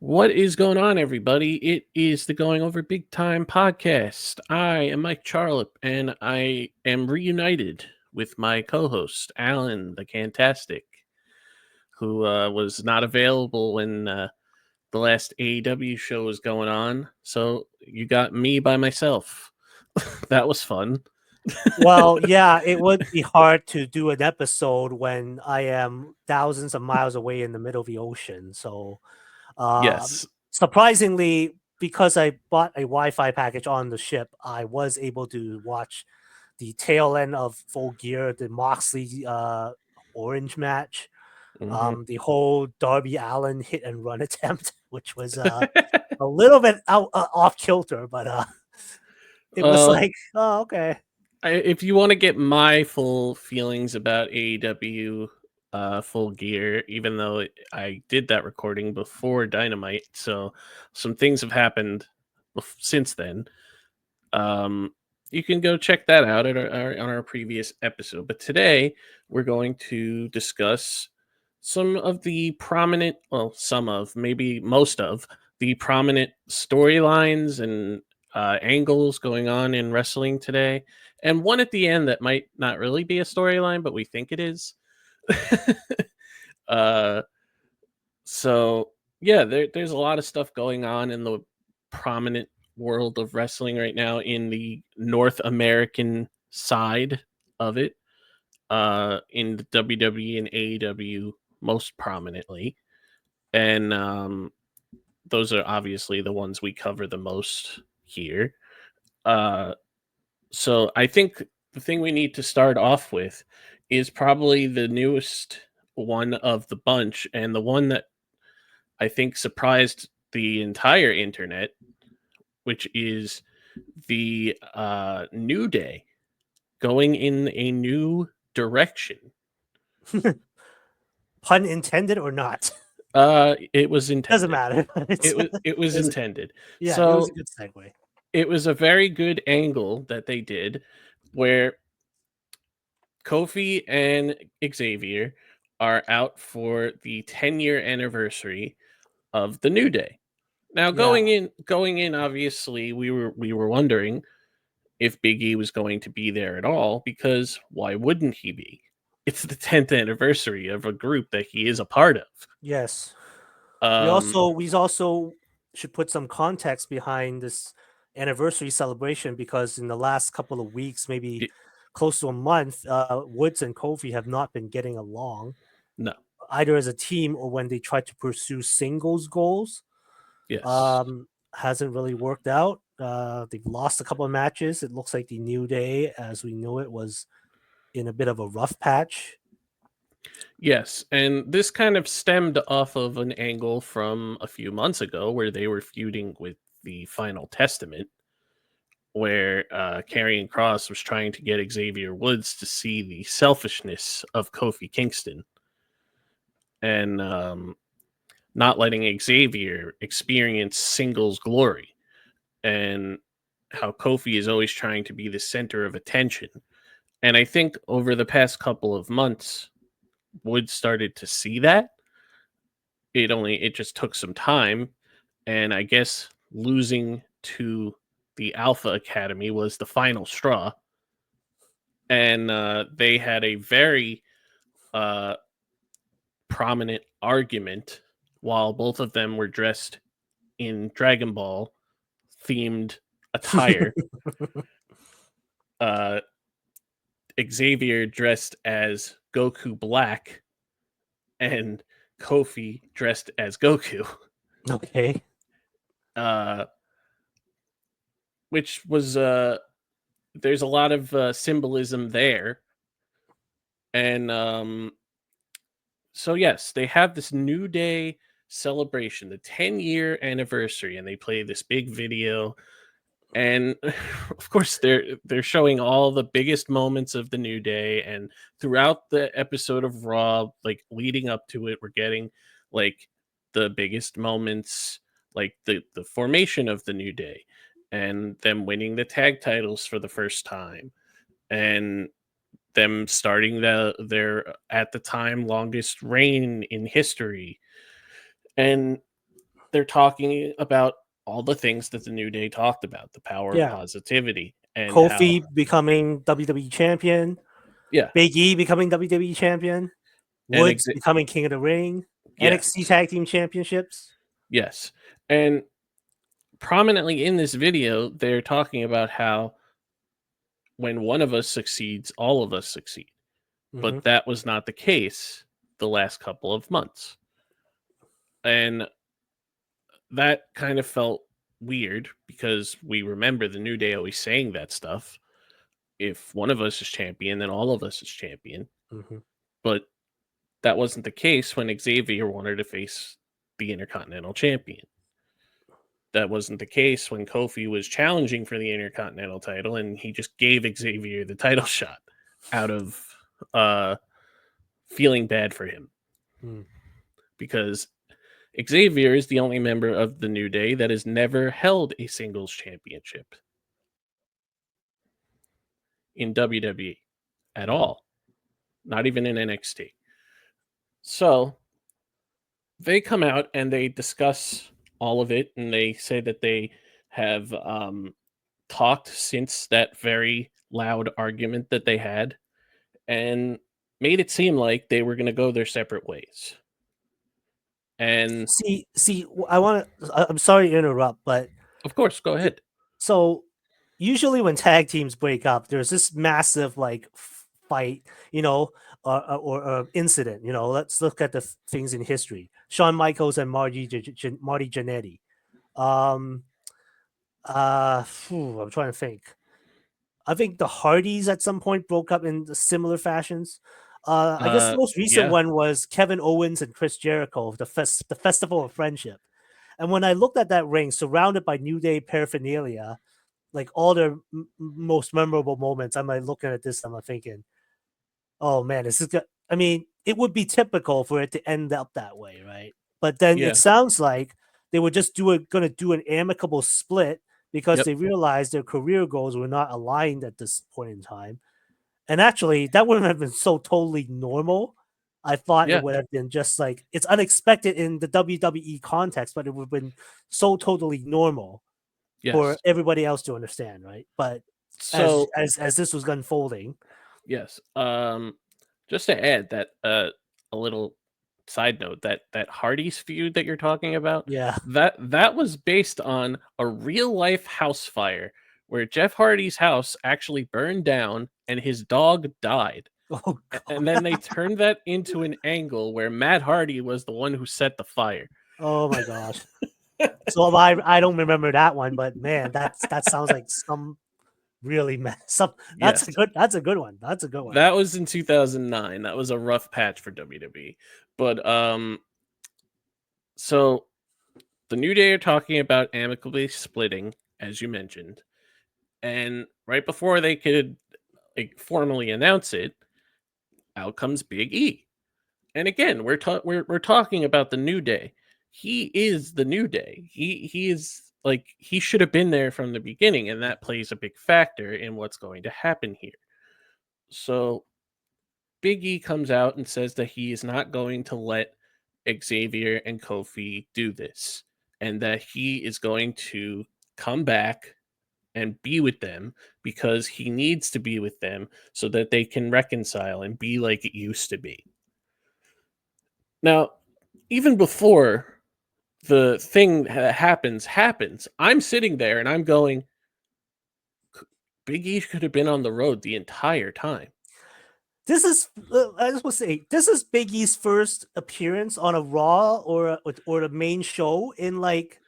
What is going on, everybody? It is the Going Over Big Time podcast. I am Mike Charlip, and I am reunited with my co host, Alan the Cantastic, who was not available when the last AEW show was going on. So you got me by myself. That was fun. Well, yeah, it would be hard to do an episode when I am thousands of miles away in the middle of the ocean. So, um, Yes. surprisingly, because I bought a Wi-Fi package on the ship, I was able to watch the tail end of Full Gear, the Moxley Orange match, Hmm. the whole Darby Allen hit and run attempt, which was a little bit off kilter, but it was Well, like, oh, okay. if you want to get my full feelings about AEW Full Gear, even though I did that recording before Dynamite, so some things have happened since then. Um, you can go check that out on our previous episode. But today we're going to discuss some of the prominent, well, some of, maybe most of the prominent storylines and angles going on in wrestling today, and one at the end that might not really be a storyline, but we think it is. uh, so yeah, there's a lot of stuff going on in the prominent world of wrestling right now in the North American side of it, in the WWE and AEW most prominently, and those are obviously the ones we cover the most here. Uh, so I think the thing we need to start off with is probably the newest one of the bunch, and the one that I think surprised the entire internet, which is the New Day going in a new direction. Pun intended or not. It was Doesn't intended. matter. It's It was it's intended. yeah, it was So a good segue. it was a very good angle that they did, where Kofi and Xavier are out for the 10-year anniversary of the New Day. Now Yeah. going in, obviously we were wondering if Big E was going to be there at all, because why wouldn't he be? It's the 10th anniversary of a group that he is a part of. Yes. We Um, also we also should put some context behind this anniversary celebration because in the last couple of weeks, maybe y- close to a month, Woods and Kofi have not been getting along no, either as a team or when they try to pursue singles goals. yes, Hasn't really worked out. They've lost a couple of matches. It looks like the New Day, as we know it, was in a bit of a rough patch. yes, and this kind of stemmed off of an angle from a few months ago where they were feuding with the Final Testament, where Karrion Cross was trying to get Xavier Woods to see the selfishness of Kofi Kingston, and not letting Xavier experience singles glory, and how Kofi is always trying to be the center of attention. And I think over the past couple of months, Woods started to see that. It just took some time, and I guess losing to the Alpha Academy was the final straw. And they had a very uh, prominent argument while both of them were dressed in Dragon Ball themed attire. Uh, Xavier dressed as Goku Black, and Kofi dressed as Goku, Okay. uh, which was there's a lot of symbolism there, and so yes, they have this New Day celebration, the 10-year anniversary, and they play this big video, and of course they're showing all the biggest moments of the New Day, and throughout the episode of Raw, like leading up to it, we're getting like the biggest moments, like the formation of the New Day, and them winning the tag titles for the first time, and them starting their at the time longest reign in history. And they're talking about all the things that the New Day talked about, the power of Yeah. positivity and how Kofi becoming WWE champion, yeah, Big E becoming WWE champion, and Woods becoming King of the Ring, yes, NXT Tag Team Championships. yes. And prominently in this video, they're talking about how when one of us succeeds, all of us succeed. Mhm. But that was not the case the last couple of months. And that kind of felt weird because we remember the New Day always saying that stuff. If one of us is champion, then all of us is champion. Mhm. But that wasn't the case when Xavier wanted to face the Intercontinental Champion. That wasn't the case when Kofi was challenging for the Intercontinental title and he just gave Xavier the title shot out of uh, feeling bad for him. Mm. Because Xavier is the only member of the New Day that has never held a singles championship in WWE at all, not even in NXT. So they come out and they discuss all of it, and they say that they have talked since that very loud argument that they had and made it seem like they were going to go their separate ways. And See, I want to. I'm sorry to interrupt, but of course, go ahead. so usually when tag teams break up, there's this massive like fight, or incident. Let's look at the things in history. Shawn Michaels and Marty Jannetty. Um, I'm trying to think. I think the Hardys at some point broke up in similar fashions. I guess the most recent Yeah, one was Kevin Owens and Chris Jericho, the Festival of Friendship. And when I looked at that ring surrounded by New Day paraphernalia, like all their most memorable moments, I'm like looking at this, I'm thinking, oh man, this is good. I mean, it would be typical for it to end up that way, right? But then it yeah, sounds like they were just gonna do an amicable split because yep, they realized their career goals were not aligned at this point in time. And actually, that wouldn't have been so totally normal. I thought it yeah, would have been just like it's unexpected in the WWE context, but it would have been so totally normal for yes. everybody else to understand, right? But as So as this was unfolding, yes, just to add that a little side note that Hardy's feud that you're talking about yeah. that was based on a real life house fire where Jeff Hardy's house actually burned down and his dog died. Oh And god. then they turned that into an angle where Matt Hardy was the one who set the fire. Oh my gosh. So I don't remember that one, but man, that sounds like some really some Yes. that's a good one. That's a good one. That was in 2009. That was a rough patch for WWE. But so the New Day are talking about amicably splitting, as you mentioned, and right before they could formally announce it, out comes Big E. And again, we're talking about the New Day. He is the New Day. He is like he should have been there from the beginning, and that plays a big factor in what's going to happen here. So Big E comes out and says that he is not going to let Xavier and Kofi do this, and that he is going to come back and be with them because he needs to be with them so that they can reconcile and be like it used to be. Now, even before the thing that happens, I'm sitting there and I'm going, Big E could have been on the road the entire time. This is I just want to say this is Big E's first appearance on a Raw or a main show in like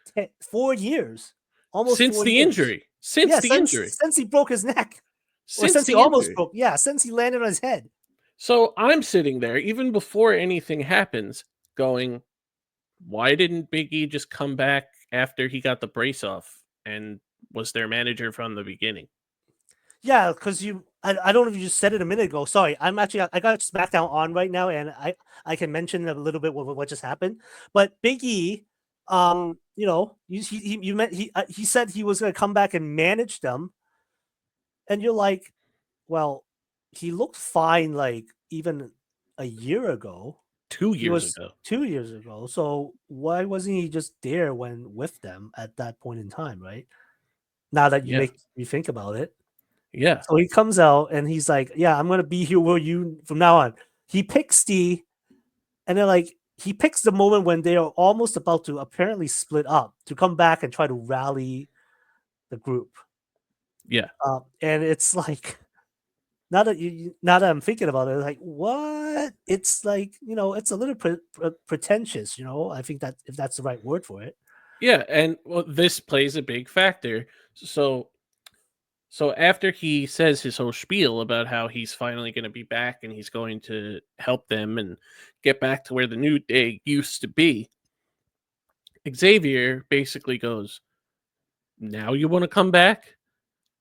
4 years, almost Since 4 the years. injury. Since Yeah, the injury. since he broke his neck, or Since since he the almost injury. broke. Yeah, since he landed on his head. So I'm sitting there, even before anything happens, going, why didn't Big E just come back after he got the brace off and was their manager from the beginning? Yeah, because I don't know if you just said it a minute ago. Sorry, I got SmackDown on right now, and I can mention a little bit what just happened. But Big E, he said he was going to come back and manage them, and you're like, well, he looked fine like even a year ago. 2 He years was ago. 2 years ago. So why wasn't he just there when with them at that point in time, right? Now that you Yeah. make me think about it. Yeah. So he comes out and he's like, "Yeah, I'm gonna be here with you from now on." He picks Steve, and then like he picks the moment when they are almost about to apparently split up to come back and try to rally the group. Yeah. And it's like now that I'm thinking about it, like what? It's like it's a little pretentious. I think that if that's the right word for it. Yeah, and well, this plays a big factor. So after he says his whole spiel about how he's finally going to be back and he's going to help them and get back to where the New Day used to be, Xavier basically goes, "Now you want to come back?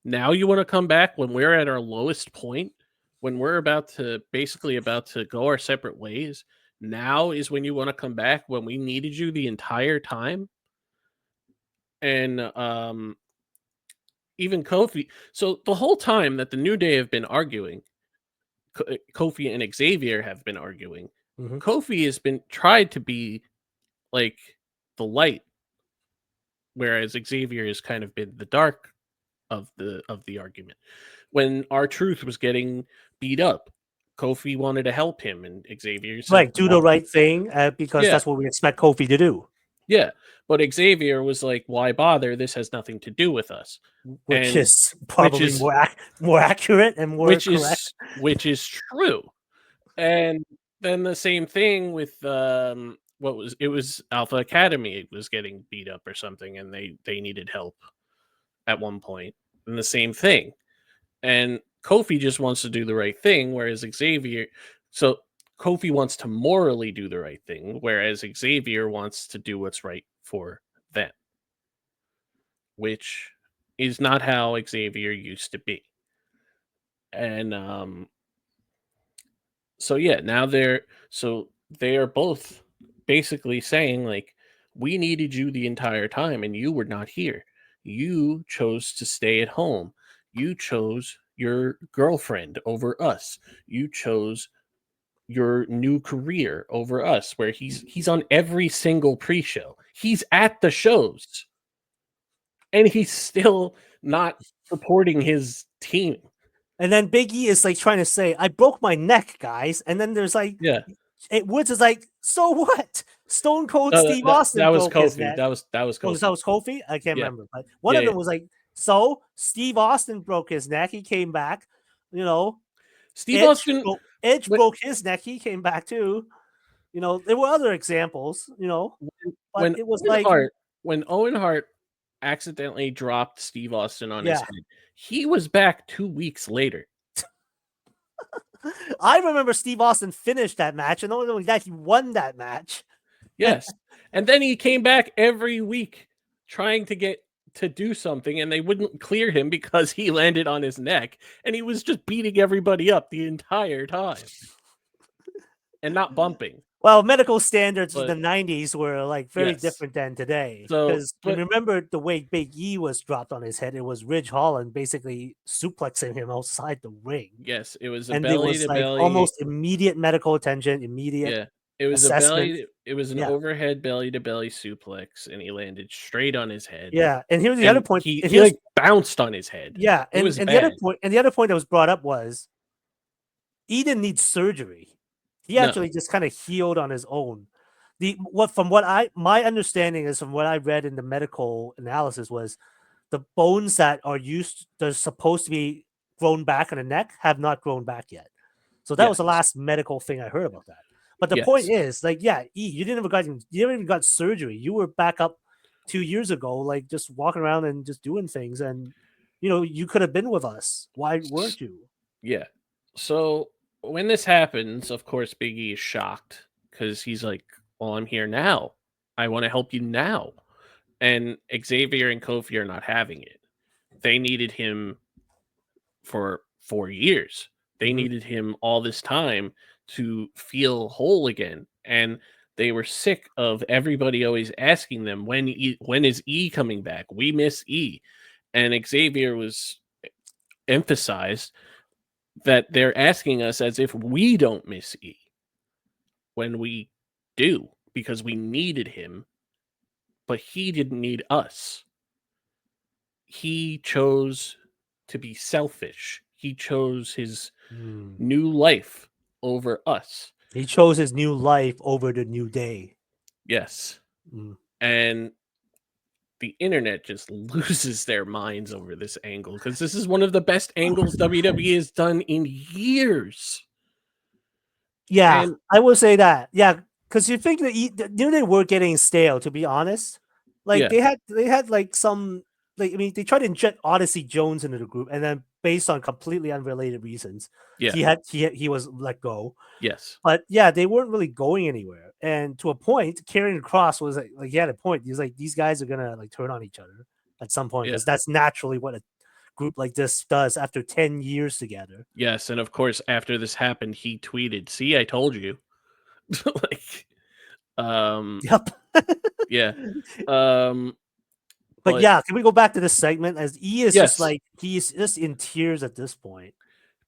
Now you want to come back when we're at our lowest point, when we're about to go our separate ways? Now is when you want to come back when we needed you the entire time?" And even Kofi. So the whole time that the New Day have been arguing, Kofi and Xavier have been arguing. Mhm. Kofi has been tried to be like the light, whereas Xavier has kind of been the dark of the argument. When our truth was getting beat up, Kofi wanted to help him, and Xavier said, Right, do the "Well, right thing because yeah, that's what we expect Kofi to do, yeah." But Xavier was like, "Why bother? This has nothing to do with us." which And is which probably is more accurate and more correct. which is true. And then the same thing with what was it was Alpha Academy, it was getting beat up or something, and they needed help at one point. And the same thing. And Kofi just wants to do the right thing, whereas Xavier so Kofi wants to morally do the right thing, whereas Xavier wants to do what's right for them, which is not how Xavier used to be. And so yeah, now they are both basically saying like, we needed you the entire time and you were not here. You chose to stay at home. You chose your girlfriend over us. You chose your new career over us, where he's on every single pre-show. He's at the shows and he's still not supporting his team. And then Big E is like trying to say, "I broke my neck, guys." And then there's like, Yeah. Woods is like, "So what? Stone Cold Steve That Austin was broke his Kofi. neck." That was Oh, that Kofi. was Kofi? I can't Yeah. remember. But one Yeah, of yeah. them was like, "So Steve Austin broke his neck. He came back. You know, Steve Austin Edge when broke his neck. He came back too. There were other examples. But when it was Owen like, Hart when Owen Hart accidentally dropped Steve Austin on his yeah. head, he was back 2 weeks later. I remember Steve Austin finished that match, and not only that, he won that match. Yes. And then he came back every week trying to get to do something, and they wouldn't clear him because he landed on his neck, and he was just beating everybody up the entire time and not bumping. Well, medical standards in But the 90s were like very yes. different than today. So Because but remember the way Big E was dropped on his head, it was Ridge Holland basically suplexing him outside the ring. yes, it was a And there belly was to like belly. almost immediate medical attention, immediate Yeah. It was a assessment. belly it was an Yeah. overhead belly to belly suplex, and he landed straight on his head, Yeah. And here's the other and point. And he, here's like, bounced on his head. yeah, It was and the other bad. point and the other point that was brought up was he didn't need surgery. He No. actually just kind of healed on his own. My understanding is from what I read in the medical analysis was the bones that are used they're supposed to be grown back in the neck have not grown back yet. So that was the Yes. last medical thing I heard about that. But the point Yes. is, like, yeah, you never even got surgery. You were back up 2 years ago, like just walking around and just doing things, and you could have been with us. Why S weren't you? Yeah. So, when this happens, of course, Big E is shocked because he's like, "Well, I'm here now. I wanna help you now." And Xavier and Kofi are not having it. They needed him for 4 years. They Mhm. needed him all this time to feel whole again, and they were sick of everybody always asking them, when is E coming back? We miss E." And Xavier was emphasized that they're asking us as if we don't miss E. when we do because we needed him, but he didn't need us. He chose to be selfish. He chose his new life over us. He chose his new life over the New Day. Yes. Mm. And the internet just loses their minds over this angle because this is one of the best angles WWE has done in years. Yeah, And I will say that. Yeah, because you think that the New Day were getting stale, to be honest. Like yeah, they had like some like I mean they tried to inject Odyssey Jones into the group, and then based on completely unrelated reasons, yeah, he was let go. yes, But yeah, they weren't really going anywhere. And to a point, Karrion Cross was like he had a point. He's like, these guys are gonna like turn on each other at some point yeah, because that's naturally what a group like this does after 10 years together. yes. And of course, after this happened, he tweeted, "See, I told you." Like, um, Yep. yeah, um, But but yeah, can we go back to this segment as E is just yes, like he's just in tears at this point.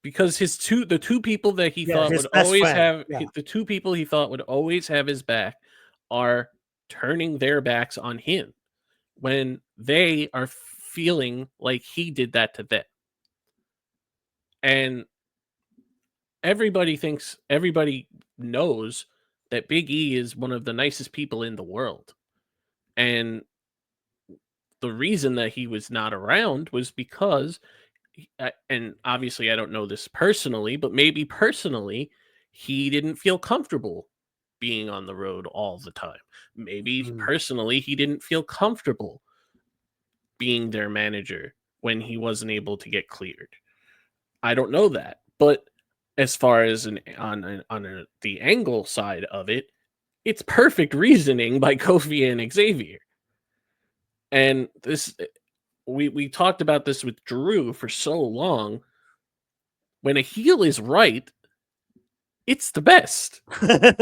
because the two people that he Yeah, thought his would best always friend. have Yeah. the two people he thought would always have his back are turning their backs on him when they are feeling like he did that to them. And everybody knows that Big E is one of the nicest people in the world. And the reason that he was not around was because and obviously I don't know this personally, but maybe personally he didn't feel comfortable being on the road all the time. Maybe Mm. personally he didn't feel comfortable being their manager when he wasn't able to get cleared. I don't know that, but as far as the angle side of it, it's perfect reasoning by Kofi and Xavier. And this we talked about this with Drew for so long. When a heel is right, it's the best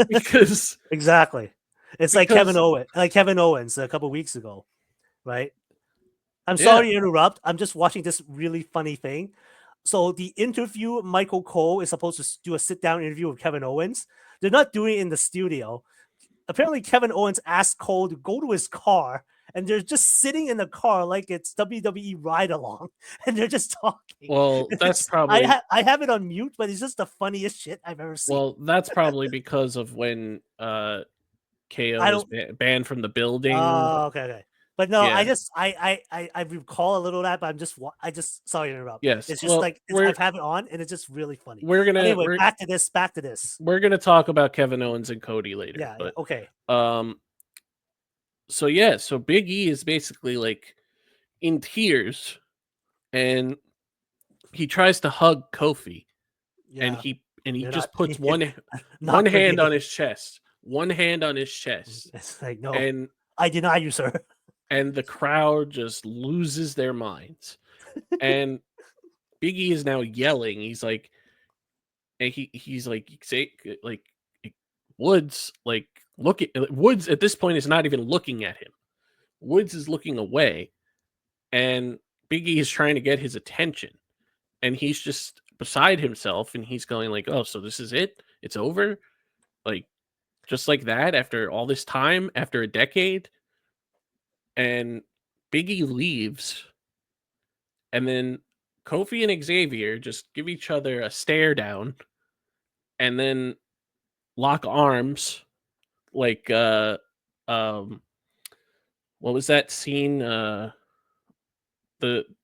because Exactly. It's because like Kevin Owens a couple weeks ago, right? I'm yeah, sorry to interrupt. I'm just watching this really funny thing. So the interview, Michael Cole is supposed to do a sit down interview with Kevin Owens. They're not doing it in the studio. Apparently, Kevin Owens asked Cole to go to his car, and they're just sitting in the car like it's WWE ride along, and they're just talking. well, that's probably I have it on mute, but it's just the funniest shit I've ever seen. because of when KO I was don't. banned from the building. Oh, okay, okay. But no, Yeah. I recall a little of that, but I just sorry to interrupt. Yes. It's just Well, like I've had it on, and it's just really funny. we're But gonna anyway, back to this. Back to this. we're gonna talk about Kevin Owens and Cody later, Yeah, yeah. but Okay. um, so yeah, so Big E is basically like in tears, and he tries to hug Kofi, and Yeah, he you're just not puts one not hand on forgiving. his chest, one hand on his chest, It's like no, and I deny you, sir. the crowd just loses their minds, and Big E is now yelling. He's like, and he's like, say like Woods, like look at Woods at this point is not even looking at him. Woods is looking away, and Big E is trying to get his attention, and he's just beside himself, and he's going like, "Oh, so this is it? It's over? Like just like that after all this time, after a decade?" And Big E leaves, and then Kofi and Xavier just give each other a stare down, and then lock arms like um what was that scene the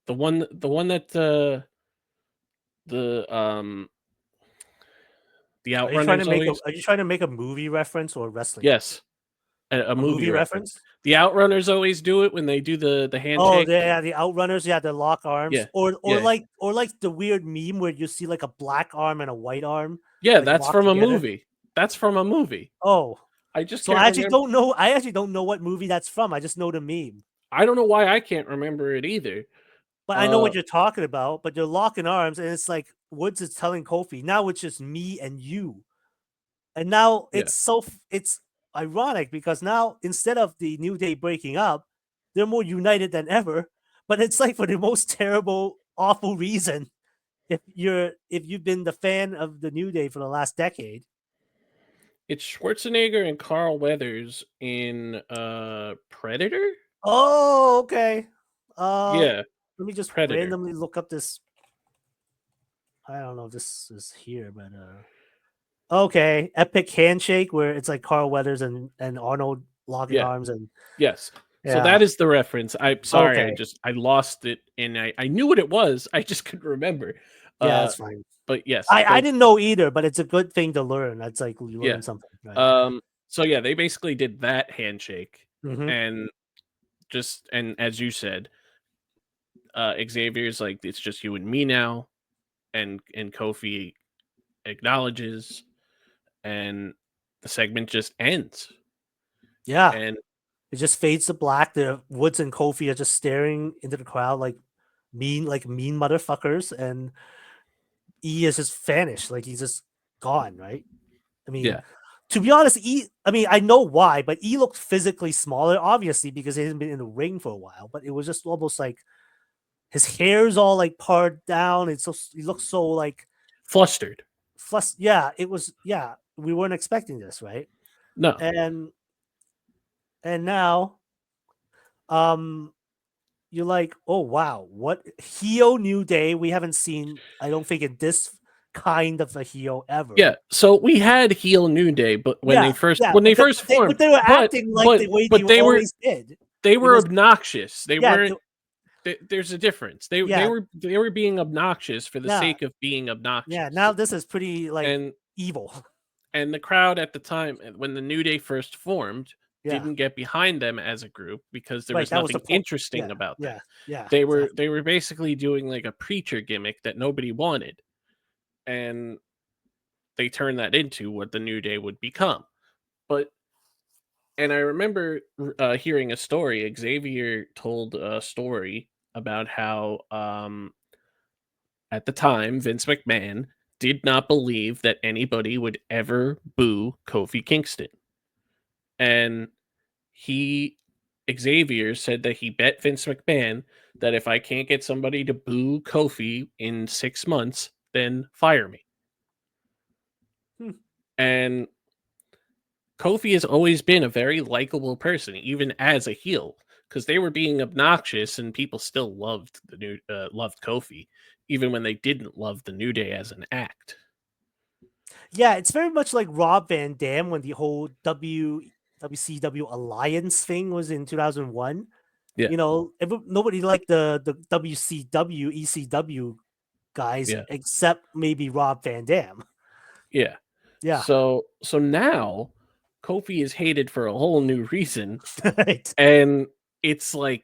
one that the the Outrunners always Are you trying to make a movie reference or a wrestling yes reference? a A movie movie reference. reference? The Outrunners always do it when they do the Oh, handshake. yeah, the Outrunners, yeah, the lock arms, Yeah, yeah, or like the weird meme where you see like a black arm and a white arm yeah. like That's locked from a together. movie. That's from a movie. Oh, I just so can't I actually remember. don't know. I actually don't know what movie that's from. I just know the meme. I don't know why I can't remember it either. But I know Uh, what you're talking about. But they're locking arms, and it's like Woods is telling Kofi, now it's just me and you. And now yeah. it's ironic because now instead of the New Day breaking up, they're more united than ever. But it's like for the most terrible, awful reason. If you've been the fan of the New Day for the last decade. It's Schwarzenegger and Carl Weathers in Predator. Oh, okay. Uh, Yeah, Let me just Predator. randomly look up this. I don't know if this is here, but okay, Epic Handshake, where it's like Carl Weathers and Arnold locking Yeah. arms, and Yes. So yeah, that is the reference. I'm sorry, okay, I lost it, and I knew what it was. I just couldn't remember. yeah, Uh, that's fine. but yes, I but didn't know either, but it's a good thing to learn. That's like you yeah. learn something, right? So yeah, they basically did that handshake, Mm-hmm. and and as you said, Xavier's like, it's just you and me now, and Kofi acknowledges, and the segment just ends. Yeah, And it just fades to black. The Woods and Kofi are just staring into the crowd like mean motherfuckers, and E is just vanished, like he's just gone, right? I mean, yeah, to be honest, I mean, I know why, but E looked physically smaller, obviously, because he hasn't been in the ring for a while. But it was just almost like his hair's all like parted down. He looks so like flustered. Yeah, it was. Yeah, we weren't expecting this, right? No, And now, um, you're like, oh wow, what Hio New Day? We haven't seen. I don't think in this kind of a Hio yeah. ever. So we had heel New Day, but Yeah, yeah, when they first but formed, they were acting like the way they but always did. they It were was obnoxious. They yeah, weren't. There's a difference. yeah, They were being obnoxious for the yeah, sake of being yeah. Now obnoxious, this is pretty like and evil. the crowd at the time when the New Day first formed Yeah, didn't get behind them as a group because there right. was That was the nothing point. interesting Yeah, about them. yeah, yeah. Exactly. They were basically doing like a preacher gimmick that nobody wanted, and they turned that into what the New Day would become. But and I remember hearing a story. Xavier told a story about how at the time Vince McMahon did not believe that anybody would ever boo Kofi Kingston, and he Xavier said that he bet Vince McMahon that if I can't get somebody to boo Kofi in 6 months, then fire me. Hmm. And Kofi has always been a very likable person, even as a heel, because they were being obnoxious and people still loved loved Kofi, even when they didn't love the New Day as an act. Yeah, it's very much like Rob Van Dam when the whole WCW alliance thing was in 2001. Yeah, You know, nobody liked the WCW ECW guys yeah, except maybe Rob Van Dam. yeah. Yeah, So now Kofi is hated for a whole new reason, right. and it's like,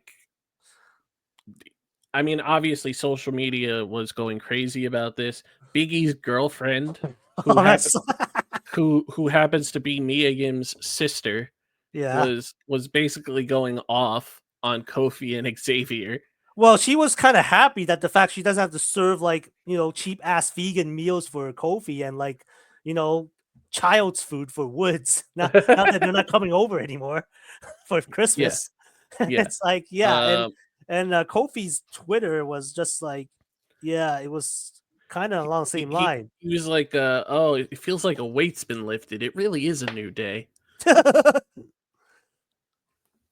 I mean, obviously social media was going crazy about this. Biggie's girlfriend, who Oh, happened that's who happens to be Mia Yim's sister, yeah. was basically going off on Kofi and Xavier. Well, she was kind of happy that the fact she doesn't have to serve like cheap ass vegan meals for Kofi and like you know child's food for Woods. Now that they're not coming over anymore for Yeah, Christmas, yeah. it's like yeah, Um, and Kofi's Twitter was just like yeah, it was kind of along the same line. he was like, "Oh, it feels like a weight's been lifted. It really is a new day."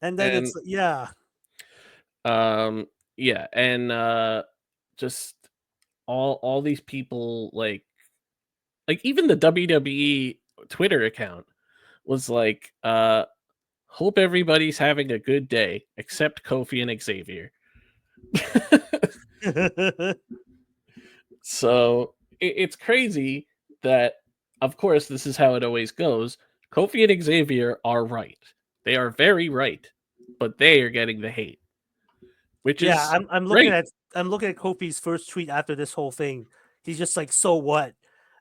And then it's And yeah, um, yeah, and just all these people like even the WWE Twitter account was like, hope everybody's having a good day except Kofi and Xavier. So it's crazy that, of course, this is how it always goes. Kofi and Xavier are right. They are very right, but they are getting the hate, which yeah. is I'm great. looking at Kofi's first tweet after this whole thing. He's just like, so what?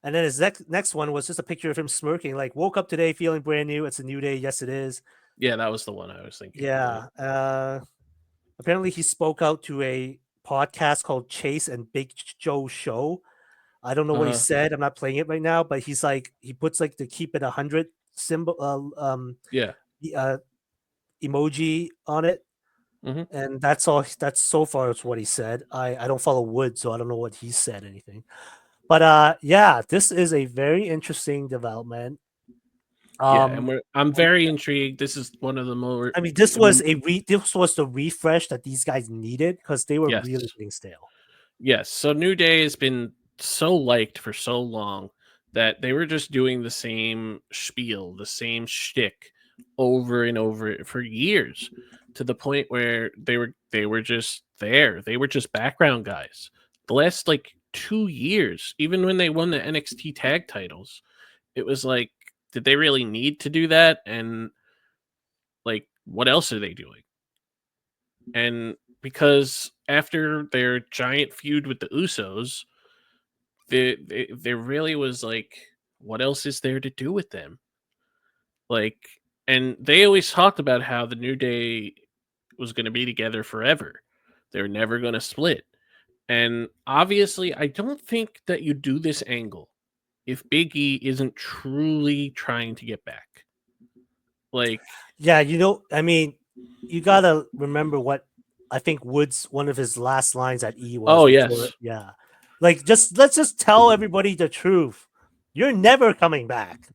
And then his next one was just a picture of him smirking, like, woke up today feeling brand new. It's a new day. Yes, it is. Yeah, that was the one I was thinking of. Yeah. Yeah. Apparently, he spoke out to a podcast called Chase and Big Joe Show. I don't know what he Uh-huh. said. I'm not playing it right now, but he's like, he puts like the keep it 100 symbol, Yeah. uh, emoji on it. Hmm. And that's all. That's so far is what he said. I don't follow Wood, so I don't know what he said anything. But yeah, this is a very interesting development. Yeah, and Um, I'm very intrigued. This is one of the more I mean, this um, was this was the refresh that these guys needed because they were yes. really getting stale. Yes. So New Day has been so liked for so long that they were just doing the same spiel, the same shtick over and over for years, to the point where they were just there. They were just background guys. The last like 2 years, even when they won the NXT tag titles, it was like, did they really need to do that? And like, what else are they doing? And because after their giant feud with the Usos, there really was like, what else is there to do with them? Like, and they always talked about how the New Day was going to be together forever. They're never going to split. And obviously, I don't think that you do this angle if Big E isn't truly trying to get back. Like, Yeah, I mean, you gotta remember what I think Woods one of his last lines at E was oh before. yes, Yeah, like let's just tell everybody the truth. You're never coming back.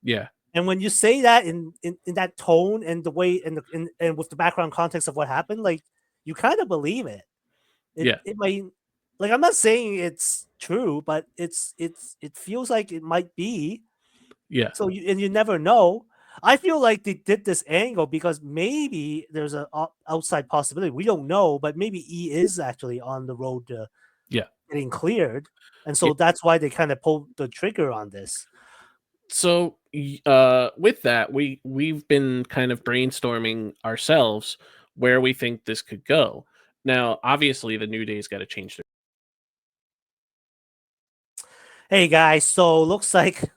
yeah, And when you say that in that tone and the way and with the background context of what happened, like you kind of believe it. yeah, It might, like, I'm not saying it's true, but it feels like it might be. yeah, So you never know. I feel like they did this angle because maybe there's a outside possibility. We don't know, but maybe E is actually on the road to yeah. getting cleared, and Yeah. so that's why they kind of pulled the trigger on this. So with that, we've been kind of brainstorming ourselves where we think this could go. Now obviously the New Day's got to change their Hey guys, so looks like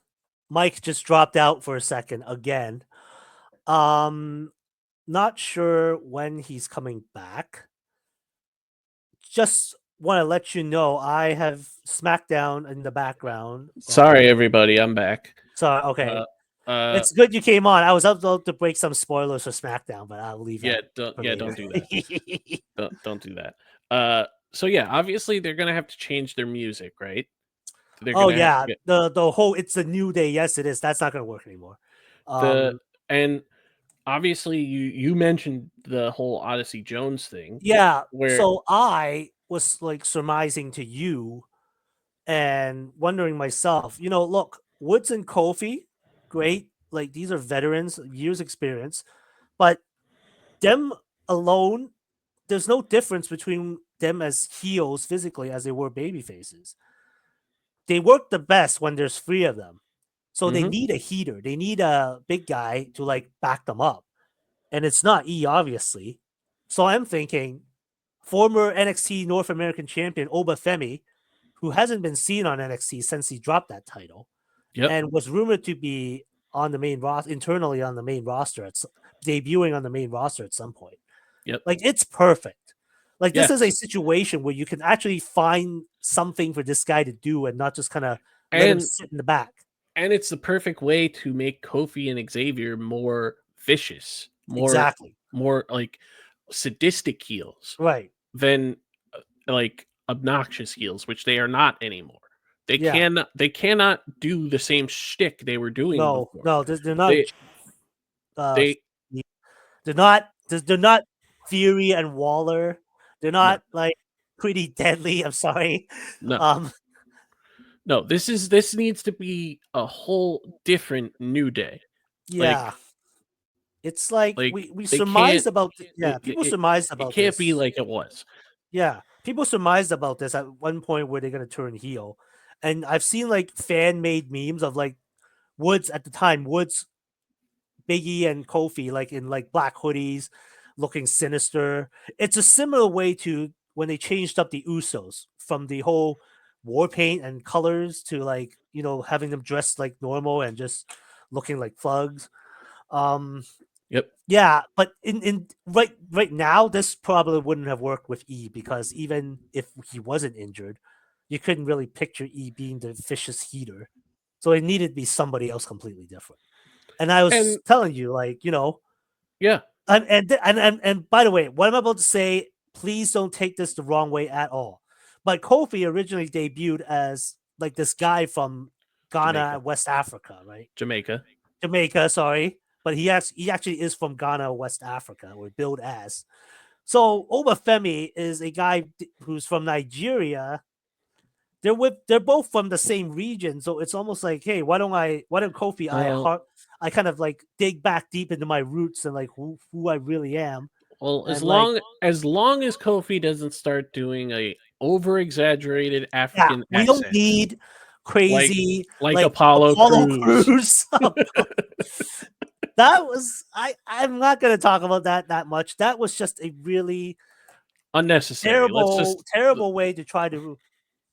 Mike just dropped out for a second again. Um, not sure when he's coming back. Just want to let you know I have SmackDown in the background. Sorry everybody, I'm back. So uh okay, uh it's good you came on. I was about to break some spoilers for SmackDown, but I'll leave yeah, that for don't later. do that. Don't do that. So yeah, obviously they're going to have to change their music, right? They're going Oh to have to yeah, get the whole it's a new day. Yes, it is. That's not gonna work anymore. the Um, and obviously you mentioned the whole Odyssey Jones thing yeah. where So I was like surmising to you and wondering myself, look, Woods and Kofi, great. Like these are veterans, years experience, but them alone, there's no difference between them as heels physically as they were baby faces. They work the best when there's three of them. So they Mhm. need a heater. They need a big guy to like back them up. And it's not E, obviously. So I'm thinking former NXT North American champion Oba Femi, who hasn't been seen on NXT since he dropped that title, Yep. and was rumored to be on the main roster internally on the main roster debuting on the main roster at some point. Yep. Like it's perfect. Like this is a Yes. situation where you can actually find something for this guy to do and not just kind of let him And sit in the back. it's the perfect way to make Kofi and Xavier more vicious, Exactly. more like sadistic heels Right. than like obnoxious heels, which they are not anymore. Yeah. They cannot do the same shtick they were doing No, before. no, they're not. They Uh, they they're not. They're not Fury and Waller. They're no not like pretty deadly. I'm sorry. no Um, no. This needs to be a whole different New Day. yeah, Like it's like like we they can't. surmised about. Yeah, people surmised It about can't be this. like it was. Yeah, people surmised about this at one point where they're gonna turn heel, and I've seen like fan made memes of like Woods at the time, Woods, Biggie, and Kofi like in like black hoodies, looking sinister. It's a similar way to when they changed up the Usos from the whole war paint and colors to like having them dressed like normal and just looking like thugs. Um, Yep. yeah, but in right now, this probably wouldn't have worked with E because even if he wasn't injured, you couldn't really picture E being the vicious heater. So it needed to be somebody else completely different. And I was And telling you, like, yeah, and by the way, what I'm about to say, please don't take this the wrong way at all. But Kofi originally debuted as like this guy from Jamaica, Ghana, West Africa, right? Jamaica. Jamaica, sorry, but he actually is from Ghana, West Africa, or billed as. So Obafemi is a guy who's from Nigeria. They're both from the same region, so it's almost like, hey, why don't Kofi I kind of like dig back deep into my roots and like who I really am, Well, and like as long as Kofi doesn't start doing a over exaggerated yeah, African we don't accent, need like crazy like like Apollo Apollo Crews, Crews. That was I'm not gonna talk about that much. That was just a really unnecessary. Let's terrible, just terrible way to try to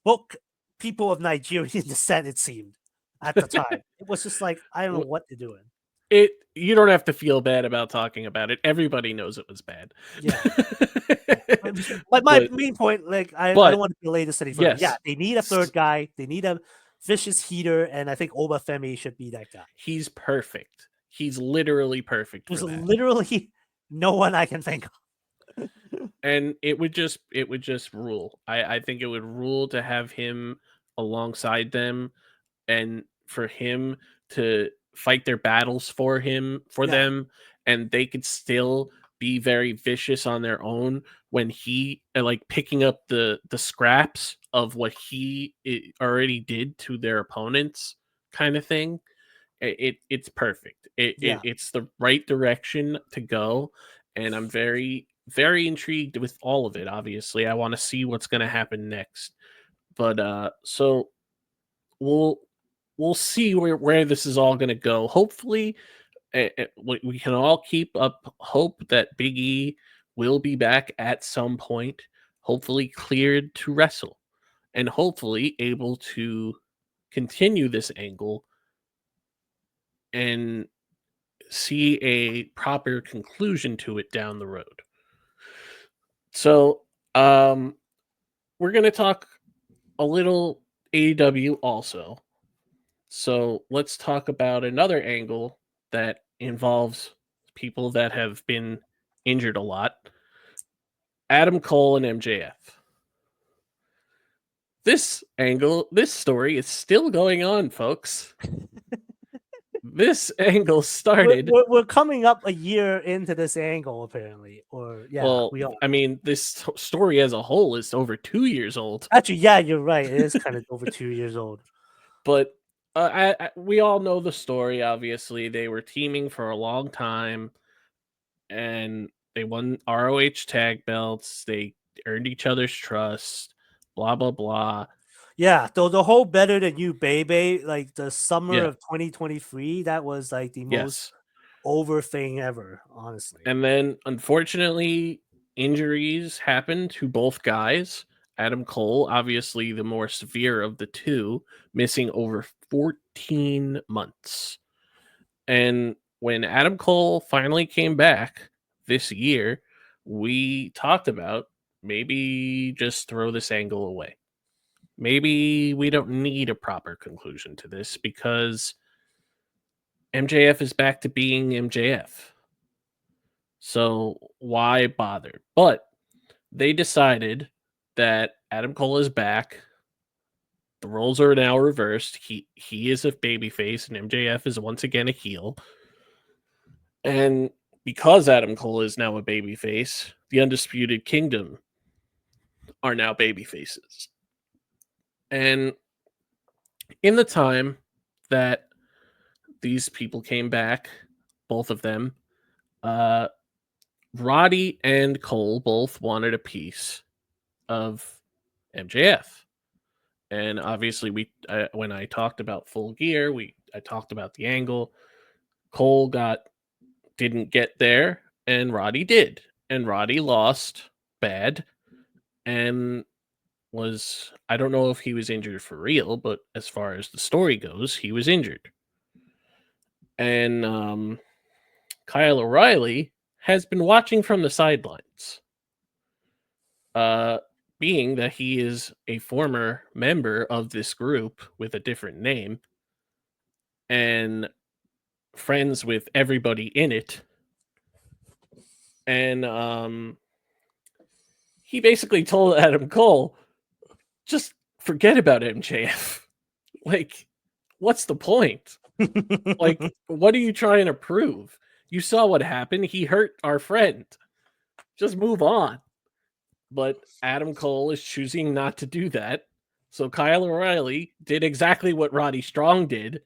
book people of Nigerian descent, it seemed at the time. It was just like, I don't know what they're doing. it. You don't have to feel bad about talking about it. Everybody knows it was bad. Yeah. But my but main point, like, I don't but want to delay this any further. Yeah, yes, they need a third guy. They need a vicious heater, and I think Obafemi should be that guy. he's perfect. He's literally perfect for There's that. literally no one I can think of. And it would just rule. I think it would rule to have him alongside them, and for him to fight their battles for Yeah. them, and they could still be very vicious on their own when he like picking up the scraps of what he already did to their opponents, kind of thing. It's perfect. Yeah. It's the right direction to go, and I'm very intrigued with all of it. Obviously, I want to see what's going to happen next. But so we'll see where this is all going to go. Hopefully, we can all keep up hope that Big E will be back at some point. Hopefully, cleared to wrestle, and hopefully able to continue this angle and see a proper conclusion to it down the road. So, we're going to talk a little AEW also. So, let's talk about another angle that involves people that have been injured a lot. Adam Cole and MJF. This story is still going on, folks. This angle started. We're coming up a year into this angle, apparently. Or yeah, Well, we are. I mean, this story as a whole is over 2 years old. Actually, yeah, you're right. It is kind of over 2 years old. But we all know the story. Obviously, they were teaming for a long time, and they won ROH tag belts. They earned each other's trust. Blah blah blah. Yeah, the whole better than you, baby, like the summer Yeah. of 2023, that was like the most Yes. over thing ever, honestly. And then, unfortunately, injuries happened to both guys. Adam Cole, obviously the more severe of the two, missing over 14 months. And when Adam Cole finally came back this year, we talked about maybe just throw this angle away. Maybe we don't need a proper conclusion to this because MJF is back to being MJF. So why bother? But they decided that Adam Cole is back. The roles are now reversed. He is a babyface and MJF is once again a heel. And because Adam Cole is now a babyface, the Undisputed Kingdom are now babyfaces. And in the time that these people came back, both of them, Roddy and Cole both wanted a piece of MJF. And obviously, when I talked about Full Gear, I talked about the angle. Cole didn't get there, and Roddy did, and Roddy lost bad, and I don't know if he was injured for real, but as far as the story goes, he was injured. And Kyle O'Reilly has been watching from the sidelines. Being that he is a former member of this group with a different name and friends with everybody in it. And he basically told Adam Cole, just forget about MJF. Like, what's the point? Like, what are you trying to prove? You saw what happened. He hurt our friend. Just move on. But Adam Cole is choosing not to do that. So Kyle O'Reilly did exactly what Roddy Strong did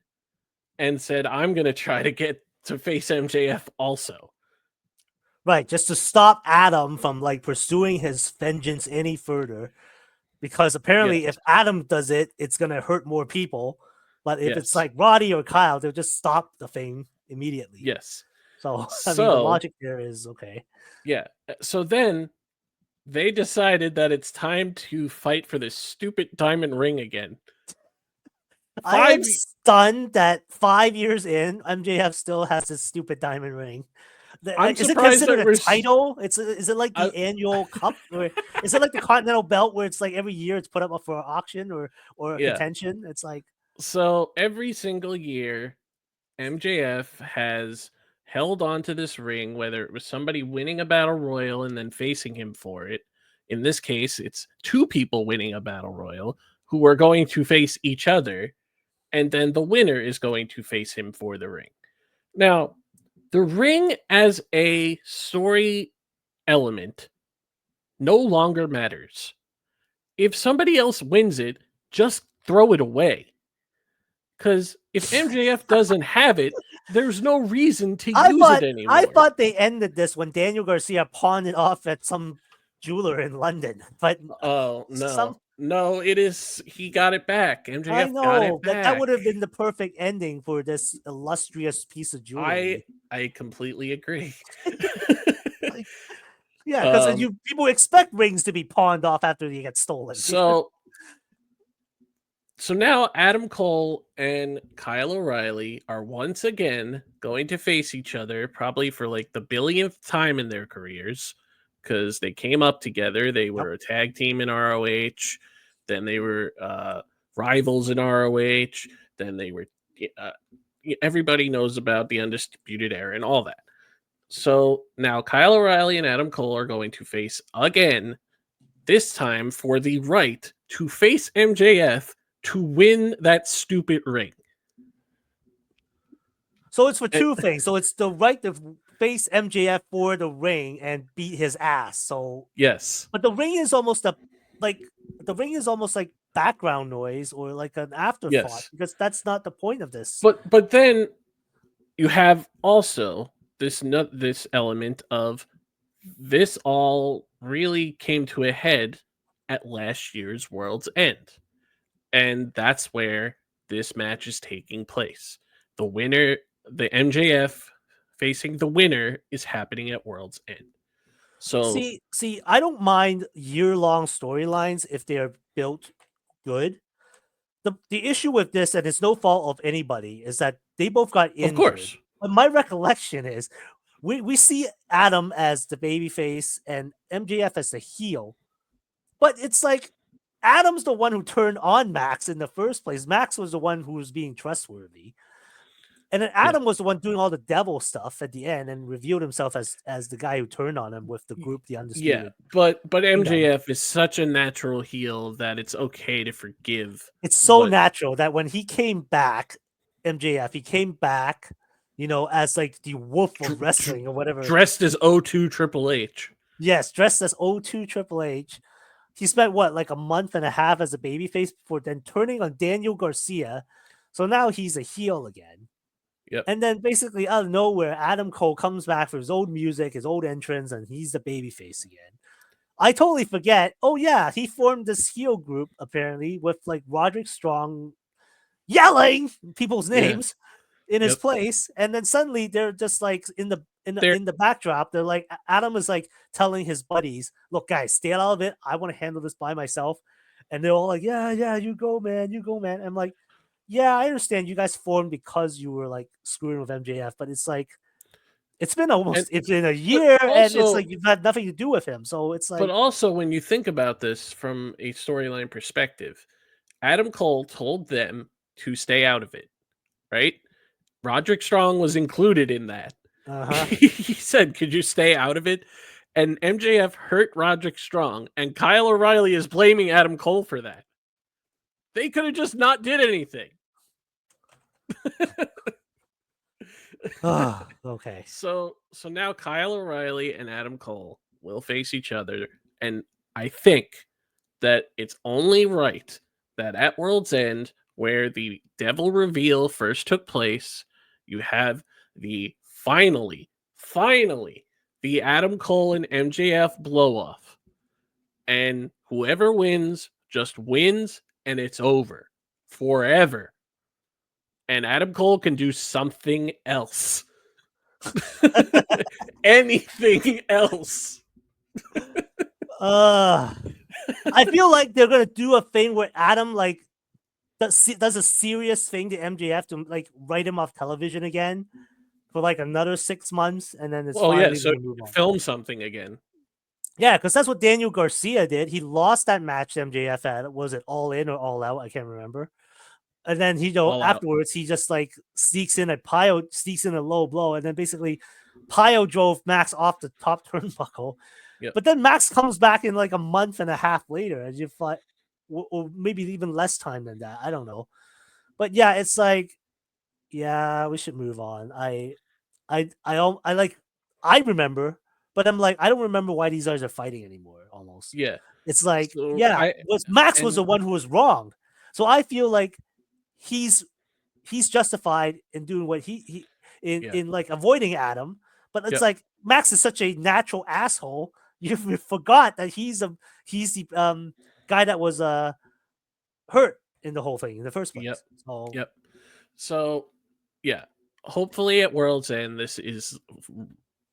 and said, I'm going to try to get to face MJF also. Right, just to stop Adam from like pursuing his vengeance any further. Because apparently, Yes. if Adam does it, it's gonna hurt more people. But if it's Yes. like Roddy or Kyle, they'll just stop the thing immediately. Yes. So I mean, the So, logic there is okay. yeah. So then they decided that it's time to fight for this stupid diamond ring again. I am stunned that 5 years in, MJF still has this stupid diamond ring. I'm Is it surprised considered that a title? Is it like the I- annual cup, or is it like the Continental Belt where it's like every year it's put up for auction or Yeah. contention? It's like, So every single year, MJF has held on to this ring, whether it was somebody winning a battle royal and then facing him for it. In this case, it's two people winning a battle royal who are going to face each other, and then the winner is going to face him for the ring. Now, the ring as a story element no longer matters. If somebody else wins it, just throw it away. Because if MJF doesn't have it, there's no reason to use it anymore. I thought they ended this when Daniel Garcia pawned it off at some jeweler in London. But oh no, it is. He got it back. MJF I got it know back. that would have been the perfect ending for this illustrious piece of jewelry. I completely agree. Yeah, because people expect rings to be pawned off after they get stolen. So now Adam Cole and Kyle O'Reilly are once again going to face each other, probably for like the billionth time in their careers, because they came up together. They were a tag team in ROH, then they were rivals in ROH, then they were. Everybody knows about the Undisputed Era and all that. So now Kyle O'Reilly and Adam Cole are going to face again, this time for the right to face MJF to win that stupid ring. So it's for two things. So it's the right to face MJF for the ring and beat his ass. So yes, but the ring is almost like background noise or like an afterthought, because that's not the point of this. But then you have also this element of this all really came to a head at last year's World's End. And that's where this match is taking place. The winner, the MJF facing the winner, is happening at World's End. So see, I don't mind year-long storylines if they're built good. The issue with this, and it's no fault of anybody, is that they both got injured. Of course. But my recollection is we see Adam as the babyface and MJF as the heel. But it's like Adam's the one who turned on Max in the first place. Max was the one who was being trustworthy. And then Adam was the one doing all the devil stuff at the end and revealed himself as the guy who turned on him with the group, the Undisputed. Yeah, but MJF is such a natural heel that it's okay to forgive. It's so natural that when he came back, MJF, he came back, as like the wolf of wrestling or whatever. Dressed as O2 Triple H. Yes, dressed as O2 Triple H. He spent like a month and a half as a babyface before then turning on Daniel Garcia. So now he's a heel again. Yep. And then basically out of nowhere, Adam Cole comes back for his old music, his old entrance, and he's the babyface again. I totally forget. Oh yeah, he formed this heel group apparently with like Roderick Strong yelling people's names in his place, and then suddenly they're just like in the backdrop. They're like, Adam is like telling his buddies, "Look, guys, stay out of it. I want to handle this by myself." And they're all like, "Yeah, you go, man. I'm like, yeah, I understand you guys formed because you were like screwing with MJF, but it's like it's been a year, and it's like you've had nothing to do with him. So it's like, but also when you think about this from a storyline perspective, Adam Cole told them to stay out of it, right? Roderick Strong was included in that. He said, "Could you stay out of it?" And MJF hurt Roderick Strong, and Kyle O'Reilly is blaming Adam Cole for that. They could have just not did anything. Okay. So now Kyle O'Reilly and Adam Cole will face each other, and I think that it's only right that at World's End, where the Devil reveal first took place, you have the finally, the Adam Cole and MJF blow off, and whoever wins just wins, and it's over forever. And Adam Cole can do something else. Anything else. I feel like they're gonna do a thing where Adam like does a serious thing to MJF to like write him off television again for like another 6 months, and then it's Well, yeah, finally so gonna move on. film something again. Yeah, because that's what Daniel Garcia did. He lost that match to MJF at, was it All In or All Out? I can't remember. And then All out. afterwards he just like sneaks in a low blow, and then basically Pio drove Max off the top turnbuckle. Yep. But then Max comes back in like a month and a half later, as you thought, or maybe even less time than that. I don't know. But yeah, it's like, yeah, we should move on. I remember, but I'm like, I don't remember why these guys are fighting anymore. Almost. Yeah. It's like, So yeah, Max was the one who was wrong. So I feel like he's justified in doing what in like avoiding Adam, but it's like Max is such a natural asshole. You forgot that he's the guy that was hurt in the whole thing in the first place. So yeah, hopefully at World's End this is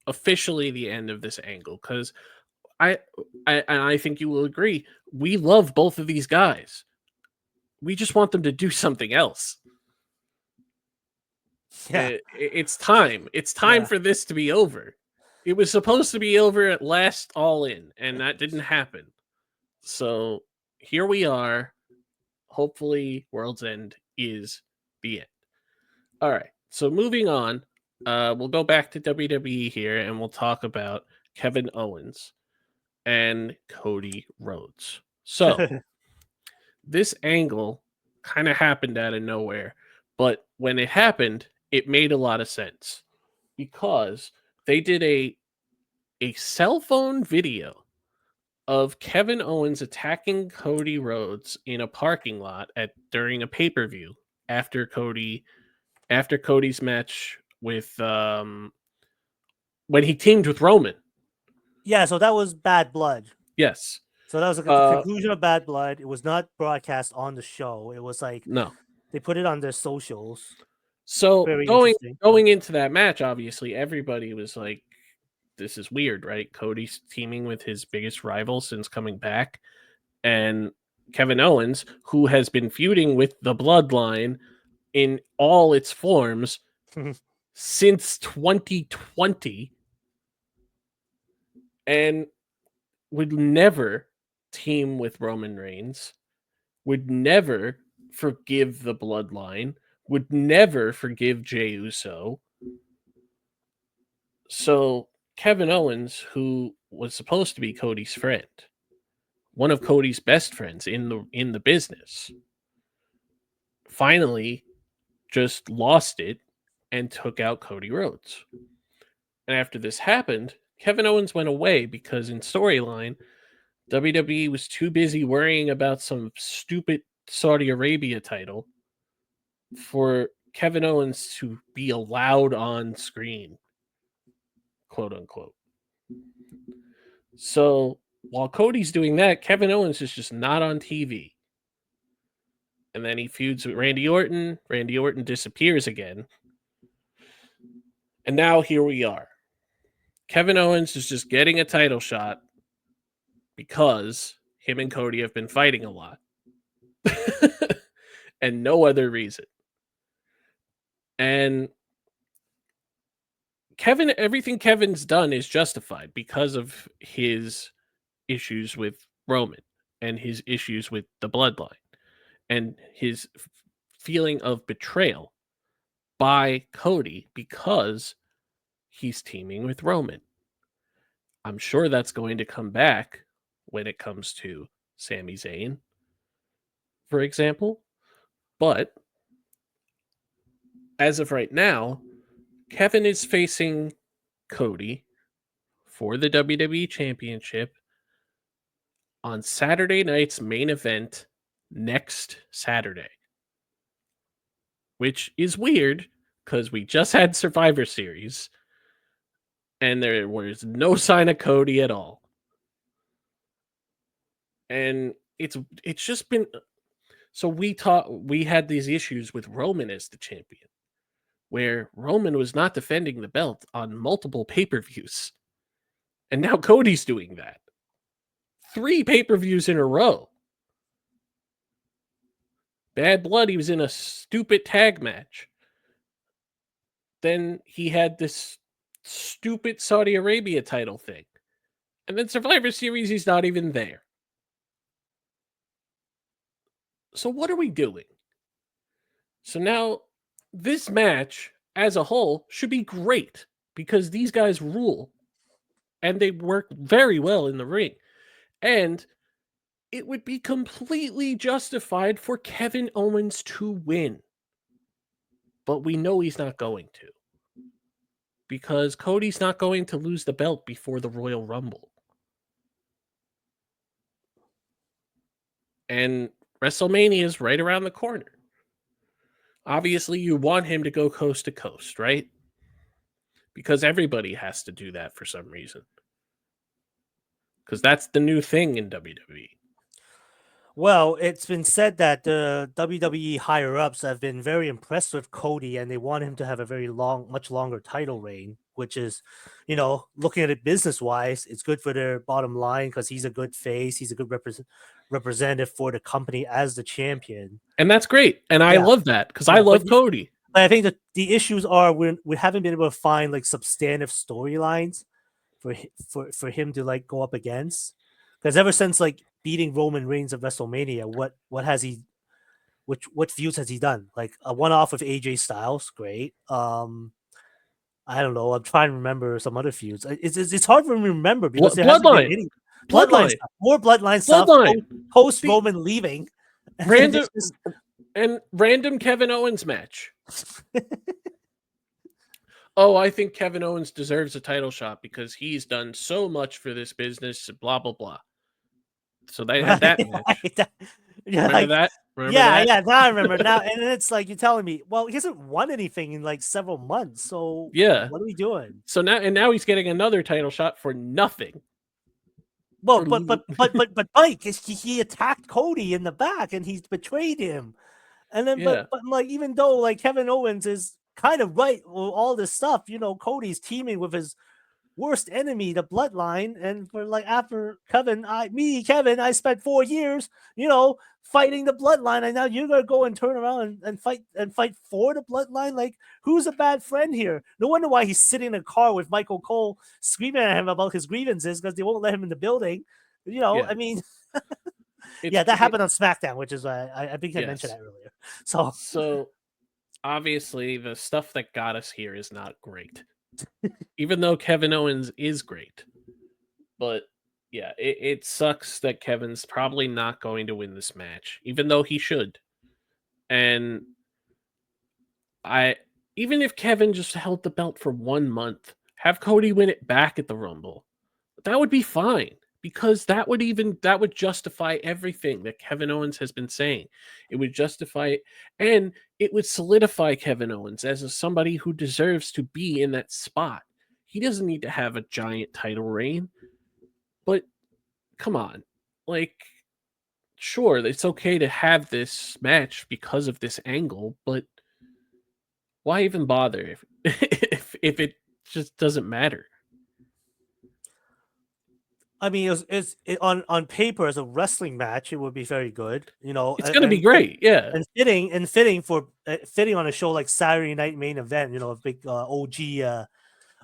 officially the end of this angle, because I think you will agree, we love both of these guys. We just want them to do something else. Yeah, it's time. It's time for this to be over. It was supposed to be over at last All In, and that didn't happen. So here we are. Hopefully, World's End is the end. All right. So moving on, we'll go back to WWE here, and we'll talk about Kevin Owens and Cody Rhodes. So this angle kind of happened out of nowhere, but when it happened, it made a lot of sense, because they did a cell phone video of Kevin Owens attacking Cody Rhodes in a parking lot during a pay-per-view after Cody's match with when he teamed with Roman. Yeah, so that was Bad Blood. Yes. So that was like the conclusion of Bad Blood. It was not broadcast on the show. It was like, no, they put it on their socials. So Very going into that match, obviously everybody was like, this is weird, right? Cody's teaming with his biggest rival since coming back, and Kevin Owens, who has been feuding with the Bloodline in all its forms since 2020, and would never team with Roman Reigns, would never forgive the Bloodline, would never forgive Jey Uso. So Kevin Owens, who was supposed to be Cody's friend, one of Cody's best friends in the business, finally just lost it and took out Cody Rhodes. And after this happened, Kevin Owens went away because in storyline, WWE was too busy worrying about some stupid Saudi Arabia title for Kevin Owens to be allowed on screen, quote unquote. So while Cody's doing that, Kevin Owens is just not on TV. And then he feuds with Randy Orton. Randy Orton disappears again. And now here we are. Kevin Owens is just getting a title shot because him and Cody have been fighting a lot. And no other reason. And everything Kevin's done is justified because of his issues with Roman and his issues with the Bloodline and his feeling of betrayal by Cody because he's teaming with Roman. I'm sure that's going to come back when it comes to Sami Zayn, for example. But as of right now, Kevin is facing Cody for the WWE Championship on Saturday night's main event next Saturday, which is weird because we just had Survivor Series and there was no sign of Cody at all. And it's just been so we had these issues with Roman as the champion, where Roman was not defending the belt on multiple pay-per-views. And now Cody's doing that. 3 pay-per-views in a row. Bad Blood, he was in a stupid tag match. Then he had this stupid Saudi Arabia title thing. And then Survivor Series, he's not even there. So what are we doing? So now this match as a whole should be great because these guys rule and they work very well in the ring. And it would be completely justified for Kevin Owens to win. But we know he's not going to. Because Cody's not going to lose the belt before the Royal Rumble. And WrestleMania is right around the corner. Obviously, you want him to go coast to coast, right? Because everybody has to do that for some reason. Because that's the new thing in WWE. Well, it's been said that the WWE higher ups have been very impressed with Cody and they want him to have a much longer title reign, which is, looking at it business wise, it's good for their bottom line because he's a good face. He's a good representative for the company as the champion. And that's great. And I love that because I love Cody. But I think that the issues are we haven't been able to find like substantive storylines for him to like go up against. Because ever since like beating Roman Reigns at WrestleMania, what has he what feuds has he done? Like a one-off with AJ Styles, great. I don't know. I'm trying to remember some other feuds. It's hard for me to remember because there hasn't been any bloodline stuff, more bloodline stuff post Roman leaving. Random Kevin Owens match. Oh, I think Kevin Owens deserves a title shot because he's done so much for this business, blah, blah, blah. So they had that match. Remember that? Yeah, now I remember. Now, and it's like you're telling me, well, he hasn't won anything in like several months. So yeah, what are we doing? So now he's getting another title shot for nothing. Well, but Mike, he attacked Cody in the back and he's betrayed him. And then, but like, even though like Kevin Owens is kind of right with all this stuff, Cody's teaming with his worst enemy, the Bloodline, and for like after Kevin, I spent 4 years, fighting the Bloodline, and now you're gonna go and turn around and fight for the Bloodline. Like, who's a bad friend here? No wonder why he's sitting in a car with Michael Cole screaming at him about his grievances because they won't let him in the building. I mean, that happened on SmackDown, which is why I think I mentioned that earlier. So obviously the stuff that got us here is not great. Even though Kevin Owens is great. But yeah, it sucks that Kevin's probably not going to win this match, even though he should. And even if Kevin just held the belt for 1 month, have Cody win it back at the Rumble, that would be fine. Because that would justify everything that Kevin Owens has been saying. It would justify it, and it would solidify Kevin Owens as somebody who deserves to be in that spot. He doesn't need to have a giant title reign, but come on. Like, sure, it's okay to have this match because of this angle, but why even bother if it just doesn't matter? I mean, on paper as a wrestling match, it would be very good. It's going to be great, yeah, and fitting on a show like Saturday Night Main Event. A big OG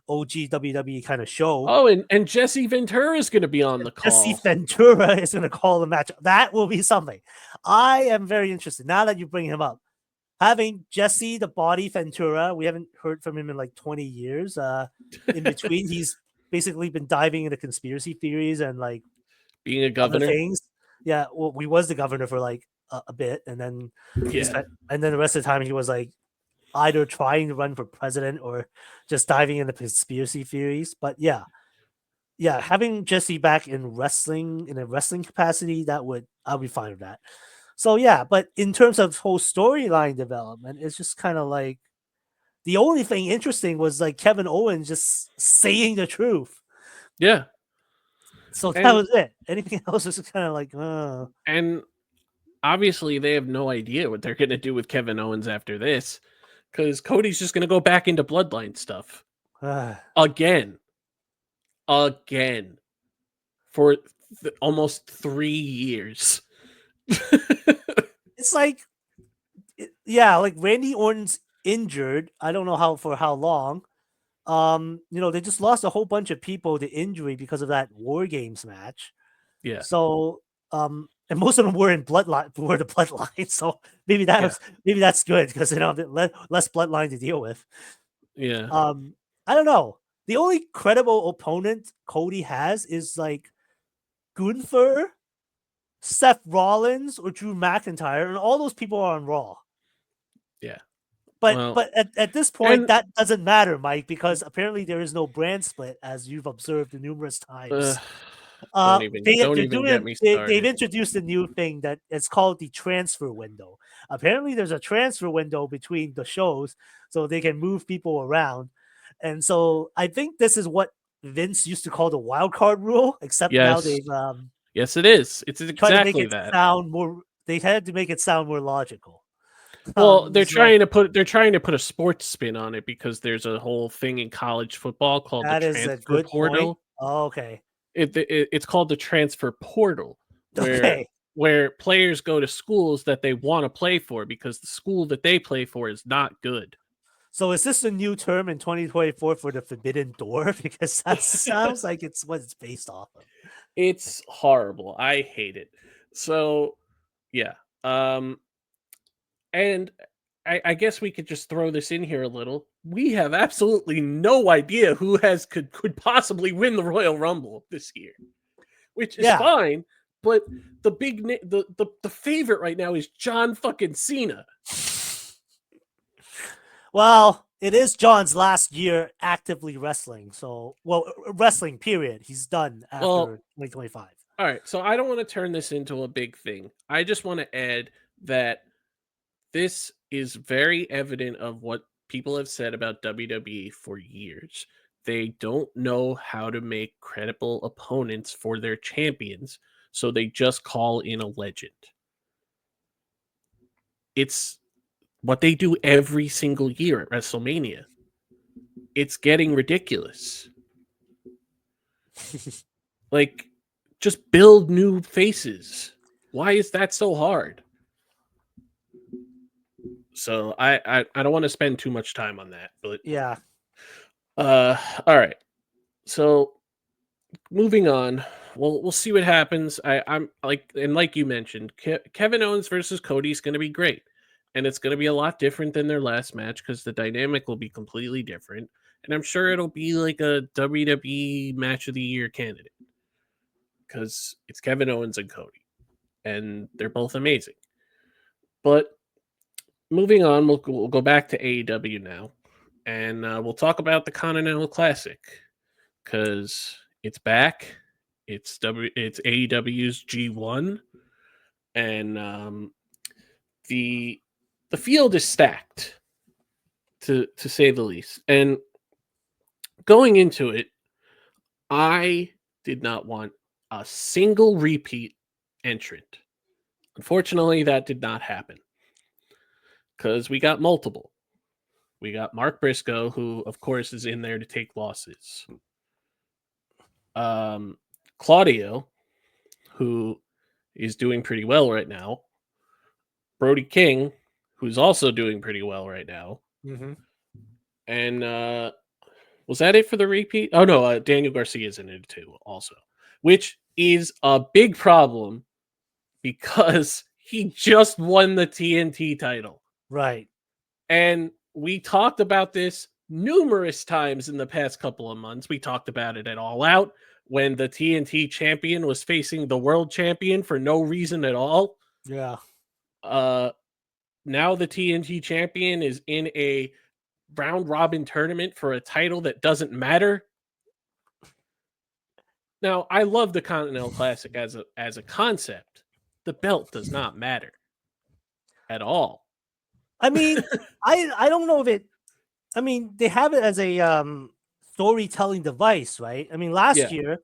WWE kind of show. Oh, and Jesse Ventura is going to be on the call. Jesse Ventura is going to call the match. That will be something. I am very interested now that you bring him up. Having Jesse the Body Ventura, we haven't heard from him in like 20 years. In between, he's basically been diving into conspiracy theories and like being a governor. Things. Yeah, well, he was the governor for like a bit, and then and then the rest of the time he was like either trying to run for president or just diving into conspiracy theories. But yeah, having Jesse back in a wrestling capacity, I'll be fine with that. So yeah, but in terms of whole storyline development, it's just kind of like the only thing interesting was like Kevin Owens just saying the truth. Yeah. So that And was it. Anything else was kind of like, and obviously they have no idea what they're going to do with Kevin Owens after this, because Cody's just going to go back into bloodline stuff again for almost 3 years. It's like, yeah, like Randy Orton's injured. I don't know for how long. They just lost a whole bunch of people to injury because of that War Games match. Yeah. So, and most of them were the bloodline. So maybe that's good because less bloodline to deal with. Yeah. I don't know. The only credible opponent Cody has is like Gunther, Seth Rollins, or Drew McIntyre, and all those people are on Raw. Yeah. But at this point, that doesn't matter, Mike, because apparently there is no brand split, as you've observed numerous times. Don't even get me started. They've introduced a new thing that it's called the transfer window. Apparently, there's a transfer window between the shows, so they can move people around. And so I think this is what Vince used to call the wild card rule, except now they've yes, it is. It's exactly that. They had to make it sound more logical. Well, they're trying to put a sports spin on it because there's a whole thing in college football called the transfer portal. Point. Oh, okay. It's called the transfer portal, where players go to schools that they want to play for because the school that they play for is not good. So is this a new term in 2024 for the forbidden door? Because that sounds like it's what it's based off of. It's horrible. I hate it. So yeah. And I guess we could just throw this in here a little. We have absolutely no idea who could possibly win the Royal Rumble this year, which is fine. But the favorite right now is John fucking Cena. Well, it is John's last year actively wrestling. So, wrestling period. He's done after 2025. All right. So I don't want to turn this into a big thing. I just want to add that this is very evident of what people have said about WWE for years. They don't know how to make credible opponents for their champions, so they just call in a legend. It's what they do every single year at WrestleMania. It's getting ridiculous. Like, just build new faces. Why is that so hard? So I don't want to spend too much time on that, but yeah. All right. So moving on, we'll see what happens. I'm like you mentioned, Kevin Owens versus Cody is going to be great, and it's going to be a lot different than their last match because the dynamic will be completely different, and I'm sure it'll be like a WWE Match of the Year candidate because it's Kevin Owens and Cody, and they're both amazing. But moving on, we'll go back to AEW now, and we'll talk about the Continental Classic because it's back. It's AEW's G1, and the field is stacked, to say the least. And going into it, I did not want a single repeat entrant. Unfortunately, that did not happen. Because we got multiple. We got Mark Briscoe, who, of course, is in there to take losses. Claudio, who is doing pretty well right now. Brody King, who's also doing pretty well right now. Mm-hmm. And was that it for the repeat? Oh, no, Daniel Garcia is in it too, also. Which is a big problem because he just won the TNT title. Right. And we talked about this numerous times in the past couple of months. We talked about it at All Out when the TNT champion was facing the world champion for no reason at all. Yeah. now the TNT champion is in a round robin tournament for a title that doesn't matter. Now, I love the Continental Classic as a concept. The belt does not matter at all. I mean, I don't know if it. I mean, they have it as a storytelling device, right? I mean, last Yeah. year,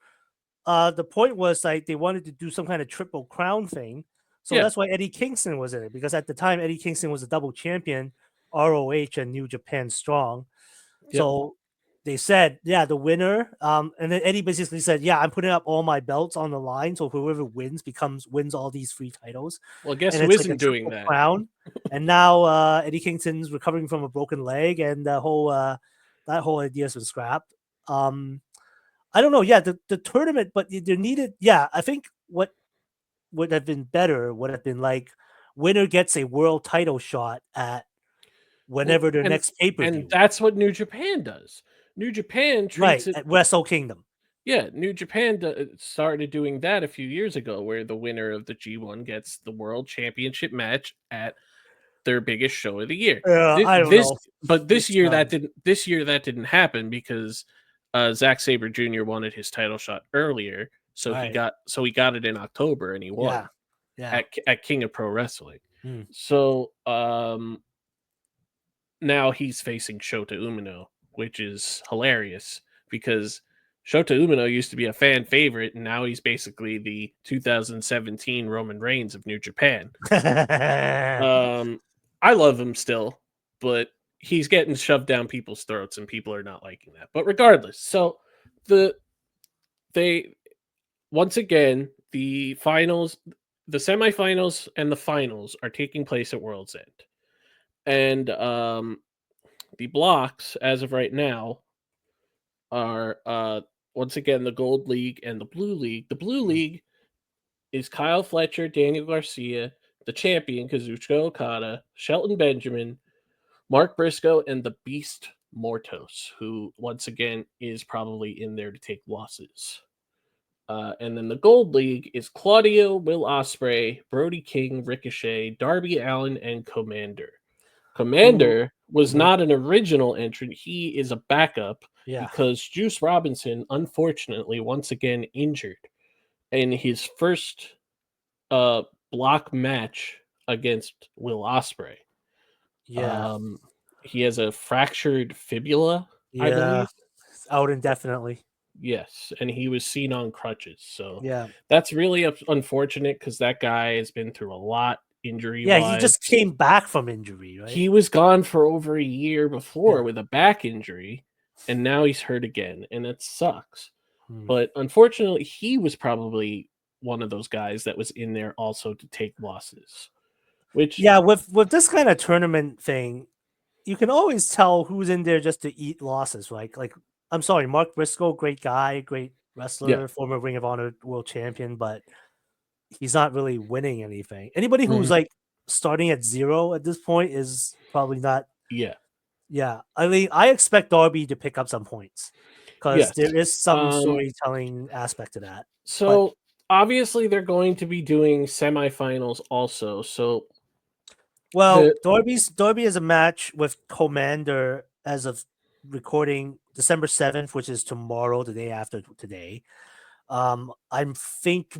the point was like they wanted to do some kind of triple crown thing, so Yeah. that's why Eddie Kingston was in it, because at the time Eddie Kingston was a double champion, ROH and New Japan Strong. Yep. So they said, yeah, the winner, and then Eddie basically said, yeah, I'm putting up all my belts on the line, so whoever wins all these free titles. Well, guess And who it's like a isn't doing triple that? crown. And now Eddie Kingston's recovering from a broken leg, and that whole idea has been scrapped. I don't know. Yeah, the tournament, but there needed. Yeah, I think what would have been better would have been like winner gets a world title shot at whenever their next pay per view. And that's what New Japan does. New Japan treats Right it. at Wrestle Kingdom. Yeah, New Japan started doing that a few years ago, where the winner of the G1 gets the world championship match at their biggest show of the year. I don't know. But this year that didn't happen because Zack Sabre Jr. wanted his title shot earlier, so Right. he got it in October and he won. Yeah. At King of Pro Wrestling. Hmm. So now he's facing Shota Umino, which is hilarious because Shota Umino used to be a fan favorite, and now he's basically the 2017 Roman Reigns of New Japan. I love him still, but he's getting shoved down people's throats, and people are not liking that. But regardless, so once again, the finals, the semifinals, and the finals are taking place at World's End, and the blocks as of right now are once again the Gold League and the Blue League. The Blue League is Kyle Fletcher, Daniel Garcia, the champion Kazuchika Okada, Shelton Benjamin, Mark Briscoe, and the Beast Mortos, who once again is probably in there to take losses. And then the Gold League is Claudio, Will Ospreay, Brody King, Ricochet, Darby Allin, and Commander. Commander was not an original entrant. He is a backup because Juice Robinson, unfortunately, once again injured in his first block match against Will Ospreay. Yeah. He has a fractured fibula, I believe. Out indefinitely. Yes, and he was seen on crutches. So yeah, that's really unfortunate because that guy has been through a lot injury. Yeah, he just came back from injury, right? He was gone for over a year before with a back injury, and now he's hurt again, and it sucks. But unfortunately, he was probably one of those guys that was in there also to take losses. Which with this kind of tournament thing, you can always tell who's in there just to eat losses, right? Like, I'm sorry, Mark Briscoe, great guy, great wrestler, former Ring of Honor world champion, but he's not really winning anything. Anybody who's like starting at 0 at this point is probably not. Yeah. I mean, I expect Darby to pick up some points because there is some storytelling aspect to that. So obviously they're going to be doing semifinals also. So Darby is a match with Commander as of recording December 7th, which is tomorrow, the day after today. I'm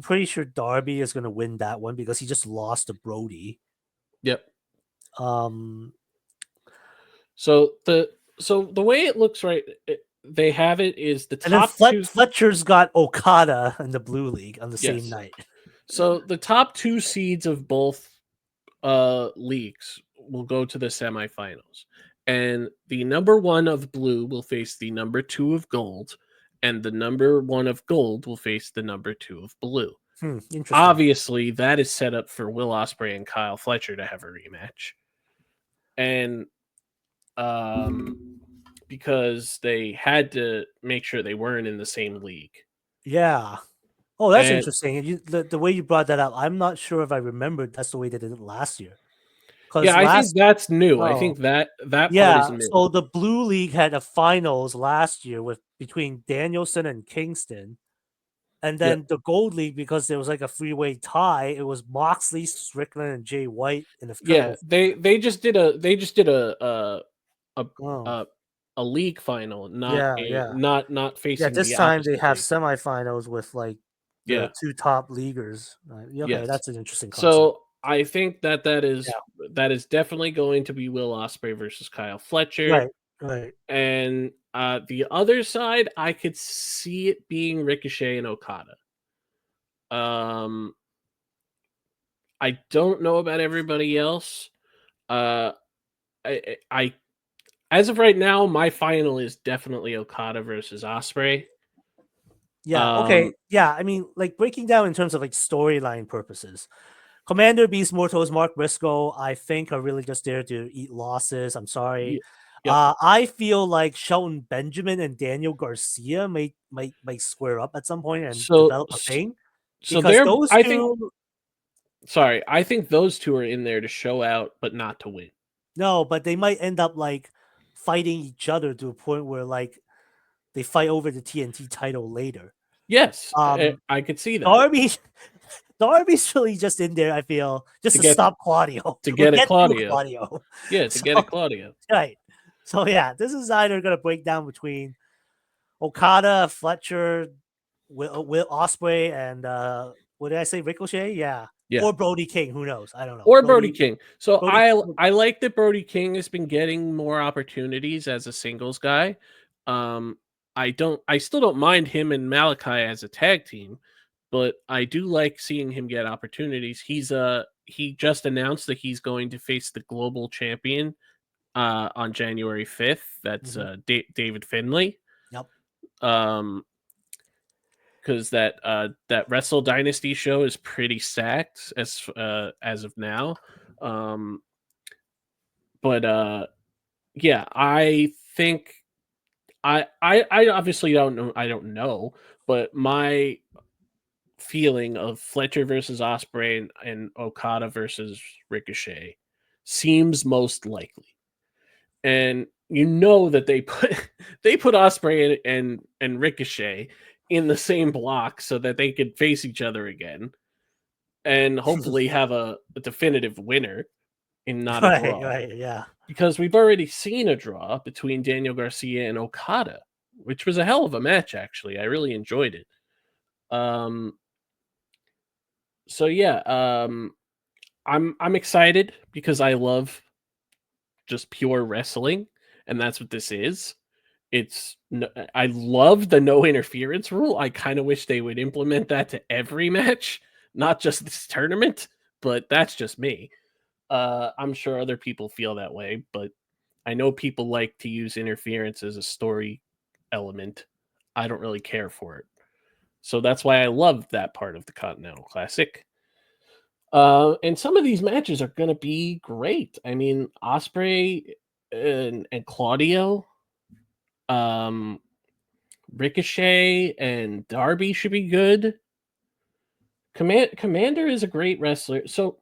pretty sure Darby is going to win that one because he just lost to Brody. Yep. So the way it looks, right, they have it is the top two. Fletcher's got Okada in the Blue League on the same night. So the top 2 seeds of both leagues will go to the semifinals, and the number 1 of Blue will face the number 2 of Gold, and the number 1 of Gold will face the number 2 of Blue. Obviously, that is set up for Will Ospreay and Kyle Fletcher to have a rematch, and because they had to make sure they weren't in the same league. Yeah. Oh, that's interesting. The way you brought that up, I'm not sure if I remembered that's the way they did it last year. Yeah, I think that's new. I think that part is new. So the Blue League had a finals last year between Danielson and Kingston. And Yeah. then the Gold League, because there was like a three-way tie, it was Moxley, Strickland, and Jay White in a Yeah, triple. they just did a Oh, a, a league final, not yeah, a yeah, not yeah. facing This the time they opposite have league. semifinals with like the Yeah. two top leaguers. Okay, Yes. that's an interesting concept. So I think Yeah, that is definitely going to be Will Ospreay versus Kyle Fletcher, right, right. and the other side, I could see it being Ricochet and Okada. Um, I don't know about everybody else. Uh, I as of right now, my final is definitely Okada versus Osprey. Yeah, okay. Yeah, I mean, like breaking down in terms of like storyline purposes. Commander Beast Mortals, Mark Briscoe, I think are really just there to eat losses. I'm sorry. Yep. I feel like Shelton Benjamin and Daniel Garcia might square up at some point and So develop a thing so because they're those I think two. sorry, I think those two are in there to show out, but not to win. No, but they might end up like fighting each other to a point where like they fight over the TNT title later. Yes, Um, I could see that Darby, Darby's really just in there. I feel just to to get stop Claudio to or get at get through Claudio. Claudio. Yeah, to So get at Claudio. right, so yeah, this is either gonna break down between Okada, Fletcher, Will Osprey, and what did I say? Ricochet, yeah, Yeah. or Brody King. Who knows? I don't know. Or Brody King. So Brody. I like that Brody King has been getting more opportunities as a singles guy. I still don't mind him and Malachi as a tag team, but I do like seeing him get opportunities. He just announced that he's going to face the global champion on January 5th. That's David Finlay. Yep. Because that Wrestle Dynasty show is pretty stacked as of now. But yeah, I think I obviously don't know. I don't know, but my feeling of Fletcher versus Osprey and Okada versus Ricochet seems most likely, and you know that they put they put Osprey and Ricochet in the same block so that they could face each other again and hopefully have a definitive winner and not a Right, draw. right, yeah. Because we've already seen a draw between Daniel Garcia and Okada, which was a hell of a match. Actually, I really enjoyed it. So yeah, I'm excited because I love just pure wrestling, and that's what this is. I love the no interference rule. I kind of wish they would implement that to every match, not just this tournament. But that's just me. I'm sure other people feel that way, but I know people like to use interference as a story element. I don't really care for it. So that's why I love that part of the Continental Classic. And some of these matches are going to be great. I mean, Osprey and Claudio, um, Ricochet and Darby should be good. Commander is a great wrestler. So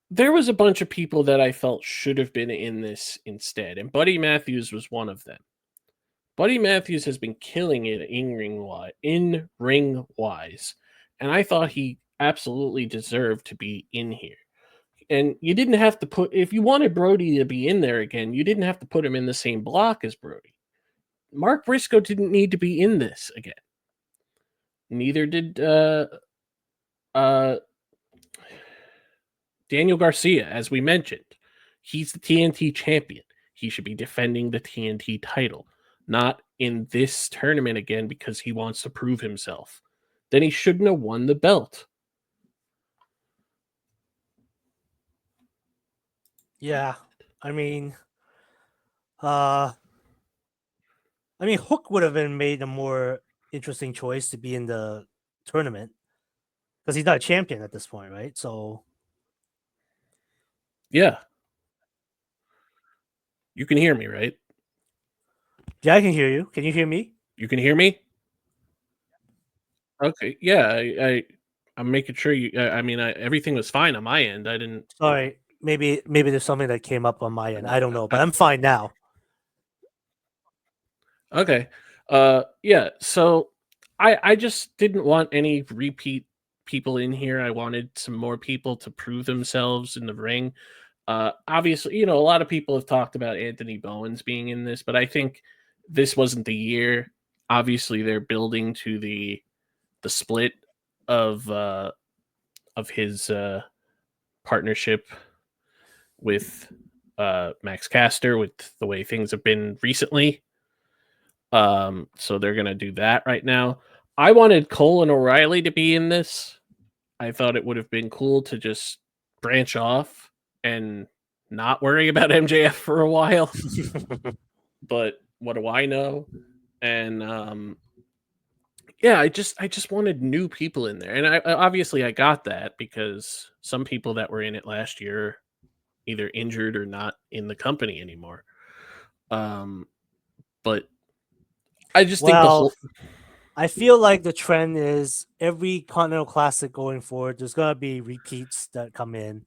there was a bunch of people that I felt should have been in this instead, and Buddy Matthews was one of them. Buddy Matthews has been killing it in ring wise, and I thought he absolutely deserved to be in here. And you didn't have to put if you wanted Brody to be in there again, you didn't have to put him in the same block as Brody. Mark Briscoe didn't need to be in this again. Neither did uh, Daniel Garcia, as we mentioned. He's the TNT champion. He should be defending the TNT title, not in this tournament again because he wants to prove himself. Then he shouldn't have won the belt. Yeah. I mean, Hook would have been made a more interesting choice to be in the tournament because he's not a champion at this point, right? So Yeah. You can hear me, right? yeah, I can hear you. Can you hear me? You can hear me? Okay. Yeah, I'm making sure you I mean, everything was fine on my end. I didn't Sorry, maybe there's something that came up on my end. I don't know, but I, I'm fine now. okay. Yeah, so I just didn't want any repeat people in here. I wanted some more people to prove themselves in the ring. Obviously, a lot of people have talked about Anthony Bowens being in this, but I think this wasn't the year. Obviously, they're building to the split of his partnership with Max Caster, with the way things have been recently. So they're gonna do that right now. I wanted Cole and O'Reilly to be in this. I thought it would have been cool to just branch off and not worry about MJF for a while. But what do I know? And yeah, I just wanted new people in there, and I obviously I got that because some people that were in it last year either injured or not in the company anymore. But I just think the Well, whole I feel like the trend is every Continental Classic going forward, there's gonna be repeats that come in.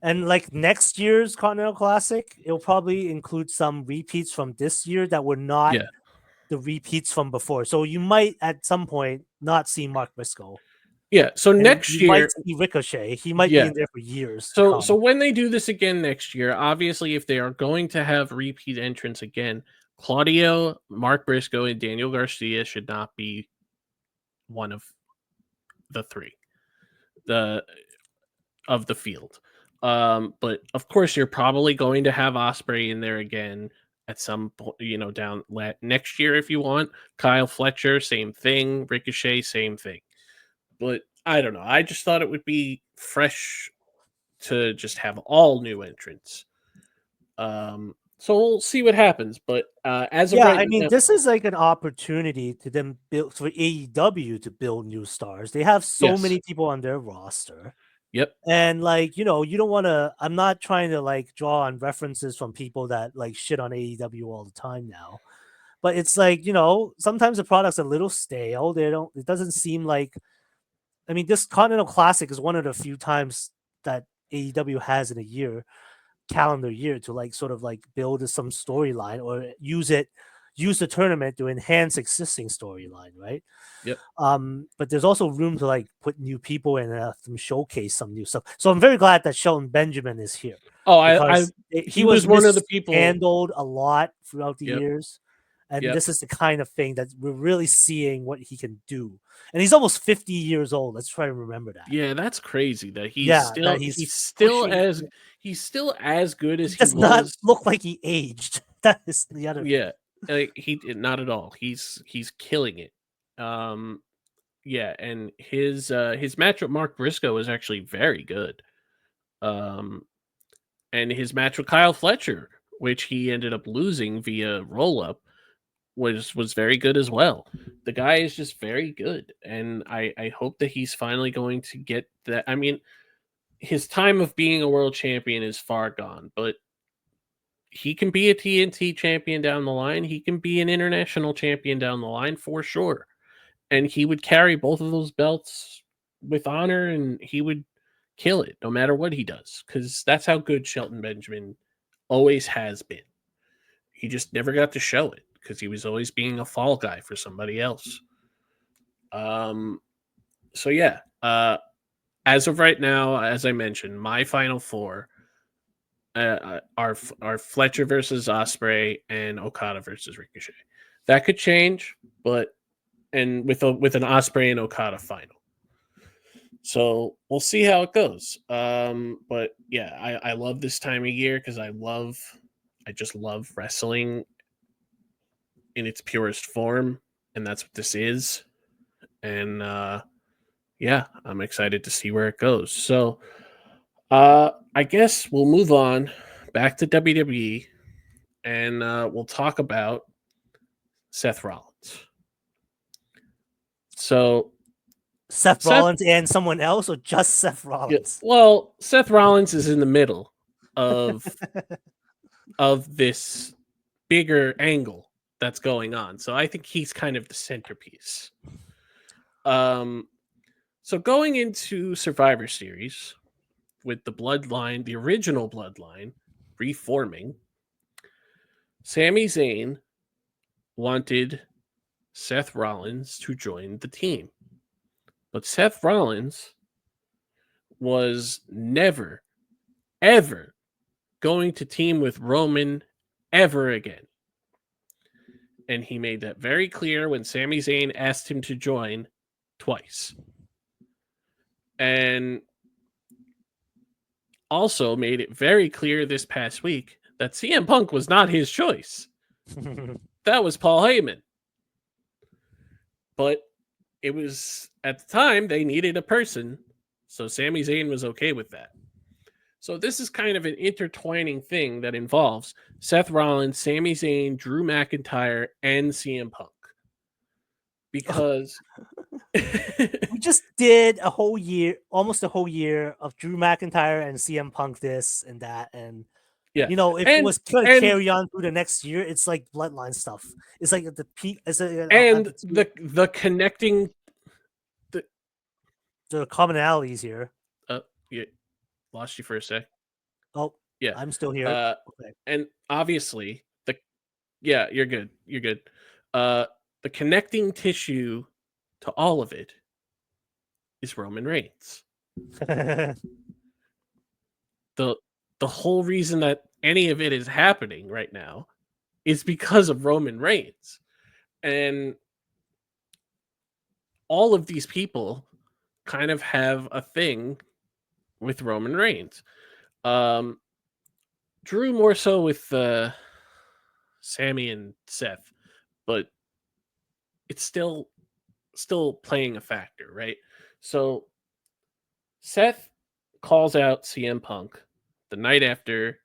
And like next year's Continental Classic, it'll probably include some repeats from this year that were not yeah. the repeats from before. So you might at some point not see Mark Briscoe. Yeah, so And next you might year, see Ricochet. He might be yeah. in there for years to So come. when they do this again next year, obviously if they are going to have repeat entrants again, Claudio, Mark Briscoe, and Daniel Garcia should not be one of the three the of the field. But of course you're probably going to have Osprey in there again at some point, down next year if you want. Kyle Fletcher, same thing. Ricochet, same thing. But I don't know. I just thought it would be fresh to just have all new entrants. So we'll see what happens. But as of Yeah, right I mean, now, this is like an opportunity to them build for AEW to build new stars. They have so yes, many people on their roster. yep, And like, you don't want to I'm not trying to like draw on references from people that like shit on AEW all the time now. But it's like, sometimes the product's a little stale. It doesn't seem like I mean, this Continental Classic is one of the few times that AEW has in a calendar year to like sort of like build some storyline or use the tournament to enhance existing storyline, right? yep. But there's also room to like put new people in and have them showcase some new stuff. So I'm very glad that Shelton Benjamin is here Oh, because he he was was one of the people. mishandled a lot throughout the Yep, years. And yep. this is the kind of thing that we're really seeing what he can do. And he's almost 50 years old. Let's try to remember that. Yeah, that's crazy that Yeah, that he's pushing. he's still as good as He he does not was. look like he aged. That is the other thing. Yeah, he not at all. He's killing it. Um, yeah, and his match with Mark Briscoe was actually very good. Um, and his match with Kyle Fletcher, which he ended up losing via roll up, was very good as well. The guy is just very good, and I hope that he's finally going to get that. I mean, his time of being a world champion is far gone, but he can be a TNT champion down the line. He can be an international champion down the line for sure. And he would carry both of those belts with honor and he would kill it no matter what he does because that's how good Shelton Benjamin always has been. He just never got to show it because he was always being a fall guy for somebody else. Um, so yeah, as of right now, as I mentioned, my final four are Fletcher versus Osprey and Okada versus Ricochet. That could change, but and with an Osprey and Okada final. So we'll see how it goes. But yeah, I love this time of year because I just love wrestling in its purest form, and that's what this is. And yeah, I'm excited to see where it goes. So I guess we'll move on back to WWE and we'll talk about Seth Rollins. So Seth Seth, Rollins and someone else, or just Seth yeah, Rollins? well, Seth Rollins is in the middle of this bigger angle that's going on. So I think he's kind of the centerpiece. Um, so going into Survivor Series with the bloodline, the original bloodline, reforming, Sami Zayn wanted Seth Rollins to join the team. But Seth Rollins was never, ever going to team with Roman ever again. And he made that very clear when Sami Zayn asked him to join twice. And also made it very clear this past week that CM Punk was not his choice. That was Paul Heyman. But it was, at the time, they needed a person. So Sami Zayn was okay with that. So this is kind of an intertwining thing that involves Seth Rollins, Sami Zayn, Drew McIntyre, and CM Punk. Because we just did a whole year, almost a whole year of Drew McIntyre and CM Punk this and that. And, yeah, you know, if it was going to carry on through the next year, it's like bloodline stuff. It's like at the peak. And the connecting... The commonalities here. Yeah, lost you for a sec. Oh, yeah, I'm still here. Okay. And obviously, you're good. You're good. The connecting tissue to all of it is Roman Reigns. The whole reason that any of it is happening right now is because of Roman Reigns. And all of these people kind of have a thing with Roman Reigns. Drew more so with Sami and Seth, but it's still playing a factor, right? So Seth calls out CM Punk the night after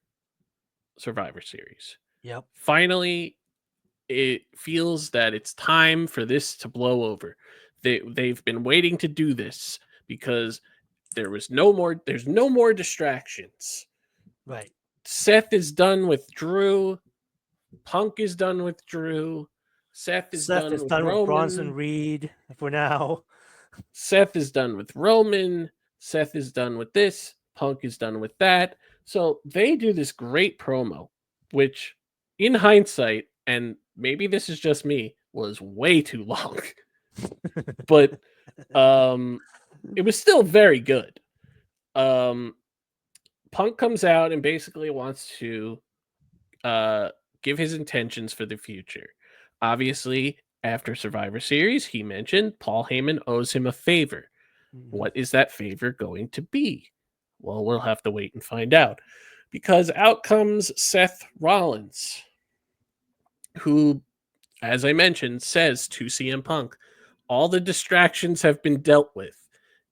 Survivor Series. Yep. Finally, it feels that it's time for this to blow over. They've been waiting to do this because there's no more distractions. Right. Seth is done with Drew. Punk is done with Drew. Seth is done with Bronson Reed for now. Seth is done with Roman. Seth is done with this. Punk is done with that. So they do this great promo, which in hindsight, and maybe this is just me, was way too long. But it was still very good. Punk comes out and basically wants to give his intentions for the future. Obviously, after Survivor Series, he mentioned Paul Heyman owes him a favor. What is that favor going to be? Well, we'll have to wait and find out. Because out comes Seth Rollins, who, as I mentioned, says to CM Punk, all the distractions have been dealt with.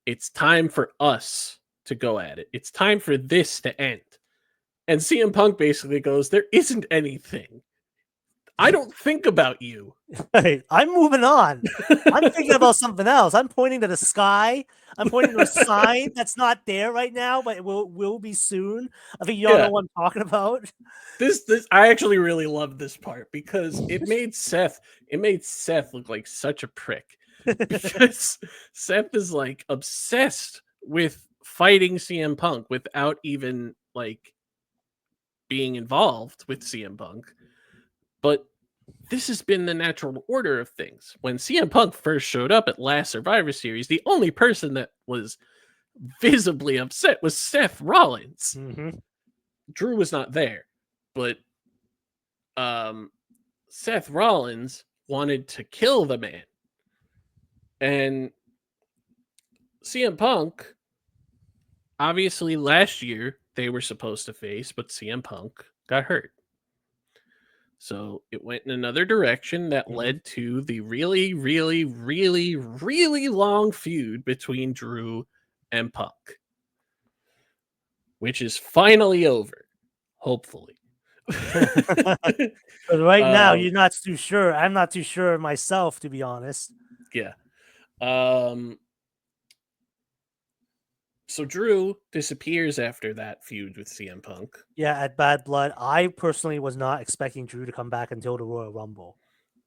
It's time for us to go at it. It's time for this to end. And CM Punk basically goes, there isn't anything. I don't think about you. Hey, I'm moving on. I'm thinking about something else. I'm pointing to the sky. I'm pointing to a sign that's not there right now, but it will be soon. I think y'all know what I'm talking about. This I actually really love this part because it made Seth look like such a prick. Because Seth is like obsessed with fighting CM Punk without even like being involved with CM Punk. But this has been the natural order of things. When CM Punk first showed up at last Survivor Series, the only person that was visibly upset was Seth Rollins. Mm-hmm. Drew was not there, but Seth Rollins wanted to kill the man. And CM Punk, obviously last year they were supposed to face, but CM Punk got hurt. So it went in another direction that led to the really, really, really, really long feud between Drew and Punk, which is finally over, hopefully. But right now, you're not too sure. I'm not too sure myself, to be honest. Yeah. So Drew disappears after that feud with CM Punk. Yeah, at Bad Blood, I personally was not expecting Drew to come back until the Royal Rumble.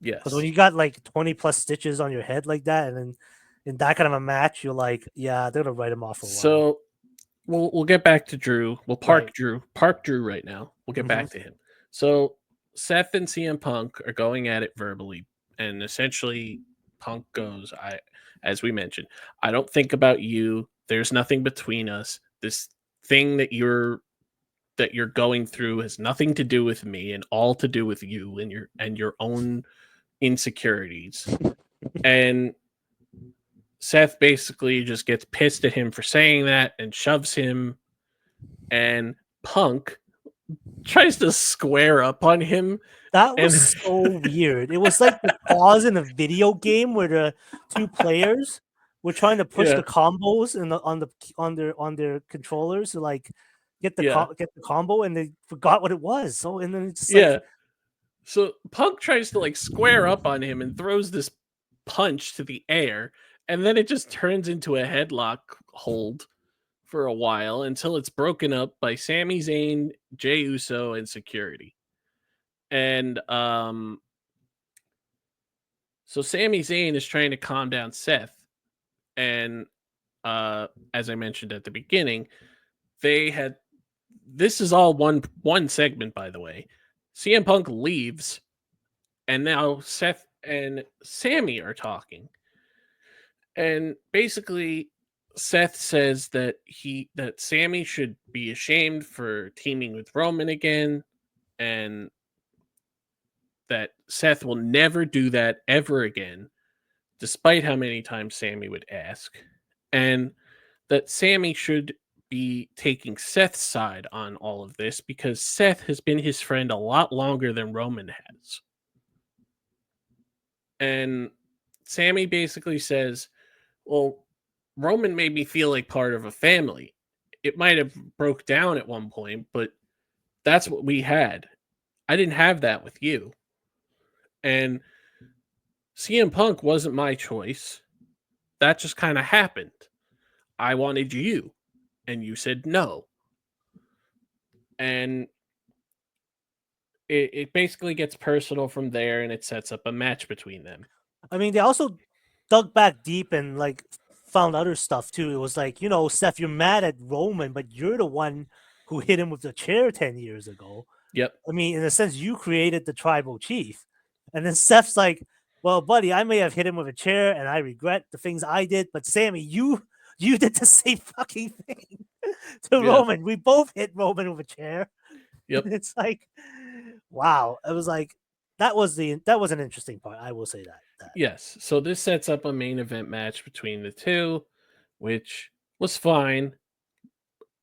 Yes. Because when you got like 20 plus stitches on your head like that, and then in that kind of a match, you're like, yeah, they're gonna write him off for a while. So we'll get back to Drew. We'll park Drew right now. We'll get back to him. So Seth and CM Punk are going at it verbally, And essentially, Punk goes, as we mentioned, I don't think about you. There's nothing between us. This thing that you're going through has nothing to do with me and all to do with you and your own insecurities. And Seth basically just gets pissed at him for saying that and shoves him, and Punk tries to square up on him. That And was so weird. It was like the pause in a video game where the two players were trying to push yeah, the combos in the on their controllers to like get the yeah, get the combo, and they forgot what it was. So and then it's just like, yeah. So Punk tries to like square up on him and throws this punch to the air, and then it just turns into a headlock hold for a while until it's broken up by Sami Zayn, Jey Uso, and security. And so Sami Zayn is trying to calm down Seth, and as I mentioned at the beginning, they had this is all one segment, by the way. CM Punk leaves, and now Seth and Sammy are talking. And basically, Seth says that Sammy should be ashamed for teaming with Roman again, and that Seth will never do that ever again, despite how many times Sammy would ask, and that Sammy should be taking Seth's side on all of this because Seth has been his friend a lot longer than Roman has. And Sammy basically says, well, Roman made me feel like part of a family. It might have broke down at one point, but that's what we had. I didn't have that with you. And CM Punk wasn't my choice. That just kind of happened. I wanted you, and you said no. And it basically gets personal from there, and it sets up a match between them. I mean, they also dug back deep and like found other stuff too. It was like, Seth, you're mad at Roman, but you're the one who hit him with the chair 10 years ago. Yep. I mean, in a sense, you created the tribal chief. And then Seth's like, well, buddy, I may have hit him with a chair and I regret the things I did, but Sammy, you did the same fucking thing to Roman. We both hit Roman with a chair. Yep. It's like, wow. It was like that was an interesting part. I will say that. Yes. So this sets up a main event match between the two, which was fine.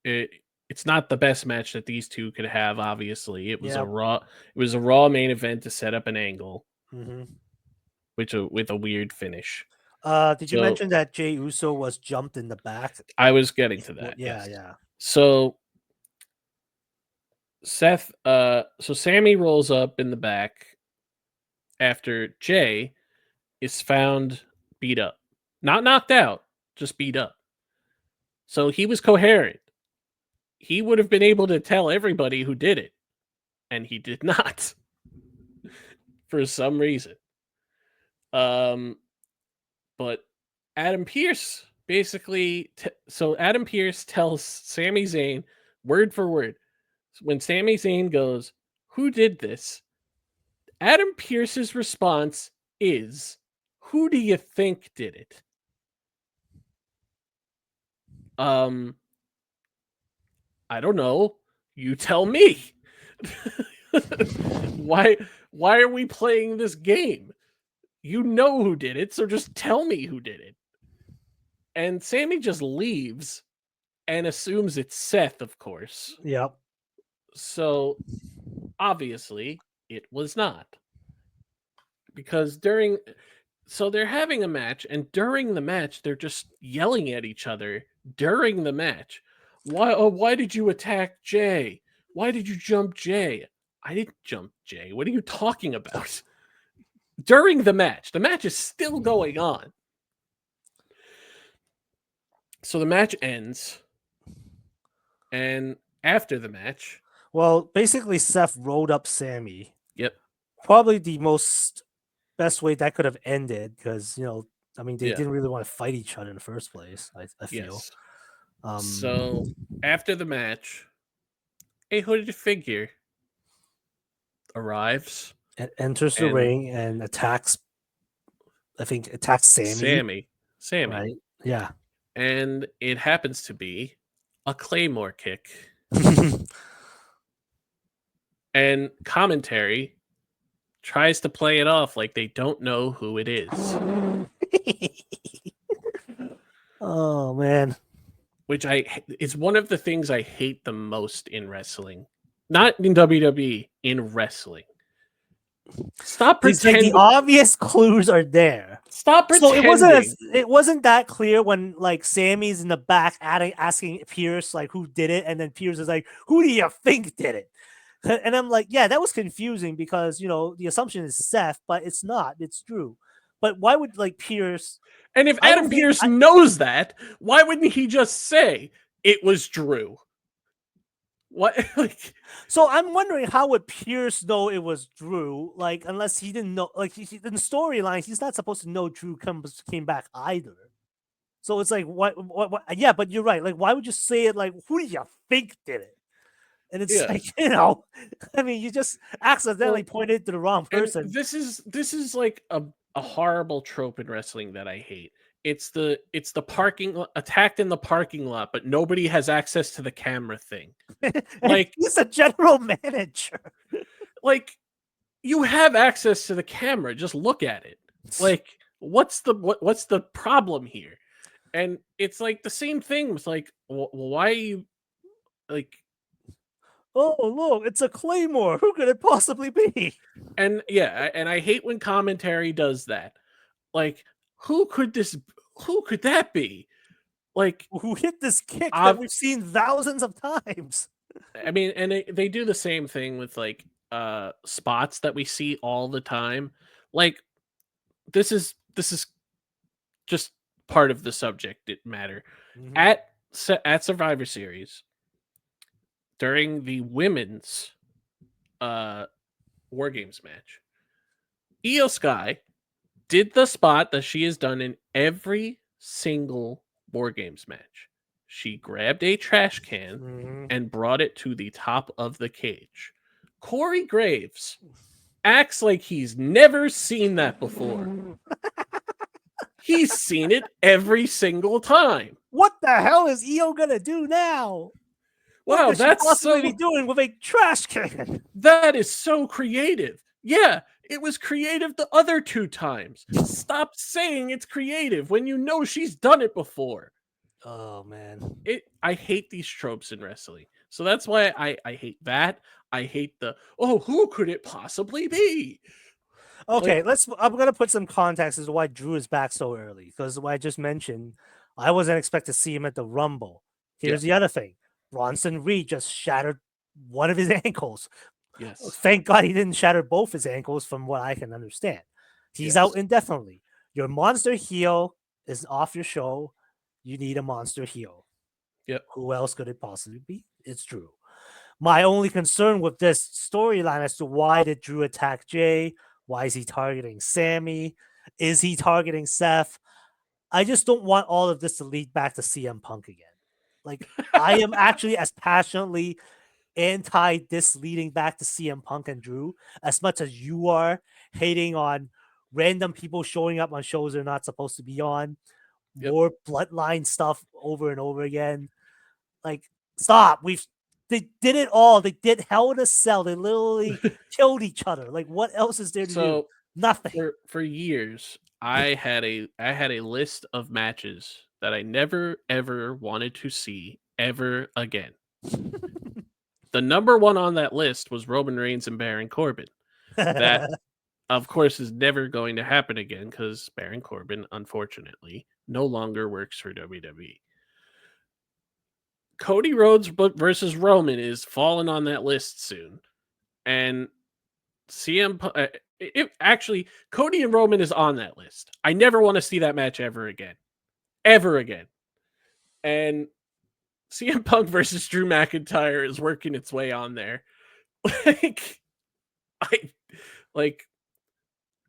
It's not the best match that these two could have. Obviously, it was a raw main event to set up an angle, which with a weird finish. Did you mention that Jey Uso was jumped in the back? I was getting to that. Yeah, yes. yeah. So Seth, so Sammy rolls up in the back after Jey is found beat up, not knocked out, just beat up. So he was coherent. He would have been able to tell everybody who did it, and he did not for some reason. But Adam Pearce basically, so Adam Pearce tells Sami Zayn word for word. When Sami Zayn goes, "Who did this?" Adam Pearce's response is, "Who do you think did it?" I don't know. You tell me. Why are we playing this game? You know who did it, so just tell me who did it. And Sammy just leaves and assumes it's Seth, of course. Yep. So obviously it was not. Because they're having a match, and during the match they're just yelling at each other during the match. Why did you attack Jey? Why did you jump Jey? I didn't jump Jey. What are you talking about? During the match is still going on. So the match ends, and after the match, well, basically Seth rolled up Sammy. Yep. Probably the best way that could have ended, because I mean, they didn't really want to fight each other in the first place. I feel. Yes. So after the match, a hooded figure arrives and enters the ring and attacks I think attacks Sammy. Sammy, Right? Yeah. and it happens to be a Claymore kick. And commentary tries to play it off like they don't know who it is, Oh man. which it's one of the things I hate the most in wrestling. Not in WWE, in wrestling. Stop It's like the pretending. obvious clues are there. Stop So pretending. it wasn't that clear when like Sammy's in the back asking Pierce like who did it, and then Pierce is like, "Who do you think did it?" And I'm like, yeah, that was confusing because the assumption is Seth, but it's not. It's Drew. But why would like Pierce? And if I don't Adam think. Pierce knows that, why wouldn't he just say it was Drew? What? Like, So I'm wondering how would Pierce know it was Drew? Like, unless he didn't know. Like, in the storyline, he's not supposed to know Drew came back either. So it's like, what? Yeah, but you're right. Like, why would you say it? Like, who do you think did it? And it's yeah. like, I mean, you just accidentally pointed to the wrong And person. this is like a horrible trope in wrestling that I hate. It's the parking attacked in the parking lot, but nobody has access to the camera thing. Like He's a general manager. like you have access to the camera, just look at it. Like what's the problem here? And it's like the same thing with like, well, why are you like? Oh, look, it's a Claymore. Who could it possibly be? And yeah, and I hate when commentary does that. Like, who could that be? Like, Who hit this kick that we've seen thousands of times? I mean, and they do the same thing with like spots that we see all the time. Like, this is just part of the subject matter. Mhm. At Survivor Series during the women's War Games match, Io Sky did the spot that she has done in every single War Games match. She grabbed a trash can Mhm. and brought it to the top of the cage. Corey Graves acts like he's never seen that before. He's seen it every single time. What the hell is EO gonna do now? What Wow, could she possibly be doing with a trash can? that is so creative. Yeah, it was creative the other two times. Stop saying it's creative when you know she's done it before. Oh man. I hate these tropes in wrestling. So that's why I hate that. I hate who could it possibly be? Okay, I'm gonna put some context as to why Drew is back so early. Because what I just mentioned, I wasn't expecting to see him at the Rumble. Here's the other thing. Bronson Reed just shattered one of his ankles. Yes. Thank God he didn't shatter both his ankles, from what I can understand. He's out indefinitely. Your monster heel is off your show. You need a monster heel. Yep. Who else could it possibly be? It's Drew. My only concern with this storyline as to why did Drew attack Jay? Why is he targeting Sammy? Is he targeting Seth? I just don't want all of this to lead back to CM Punk again. Like, I am actually as passionately anti this leading back to CM Punk and Drew as much as you are hating on random people showing up on shows they're not supposed to be on. More bloodline stuff over and over again. Like, stop. They did it all. They did Hell in a Cell. They literally killed each other. Like, what else is there to do? Nothing. For years, I had a list of matches that I never ever wanted to see ever again. The number one on that list was Roman Reigns and Baron Corbin. That, of course, is never going to happen again because Baron Corbin, unfortunately, no longer works for WWE. Cody Rhodes versus Roman is falling on that list soon. And actually, Cody and Roman is on that list. I never want to see that match ever again. Ever again. And CM Punk versus Drew McIntyre is working its way on there.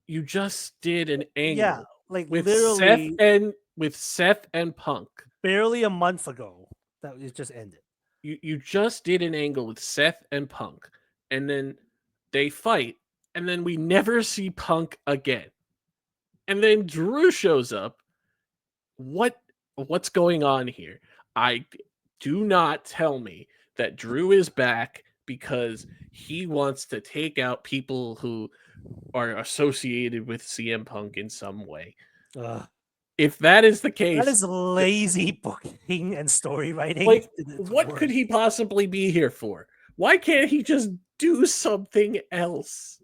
You just did an angle with literally Seth and Punk barely a month ago that it just ended. You just did an angle with Seth and Punk, and then they fight, and then we never see Punk again. And then Drew shows up. What's going on here? I do not tell me that Drew is back because he wants to take out people who are associated with CM Punk in some way. Ugh. If that is the That case, is lazy booking and story writing. like, to the what worst. could he possibly be here for? Why can't he just do something else?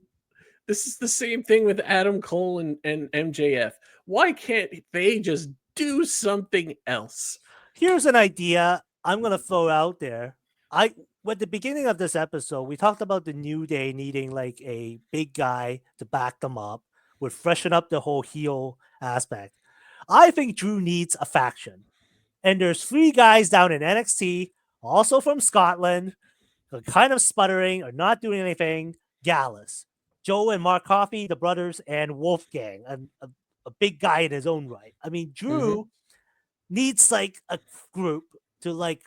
This is the same thing with Adam Cole and MJF. Why can't they just do something else? Here's an idea I'm gonna throw out there. At the beginning of this episode, we talked about the New Day needing like a big guy to back them up, would freshen up the whole heel aspect. I think Drew needs a faction. And there's 3 guys down in NXT, also from Scotland, are kind of sputtering or not doing anything. Gallus, Joe and Mark Coffey, the brothers, and Wolfgang, a big guy in his own right. I mean, Drew needs like a group to like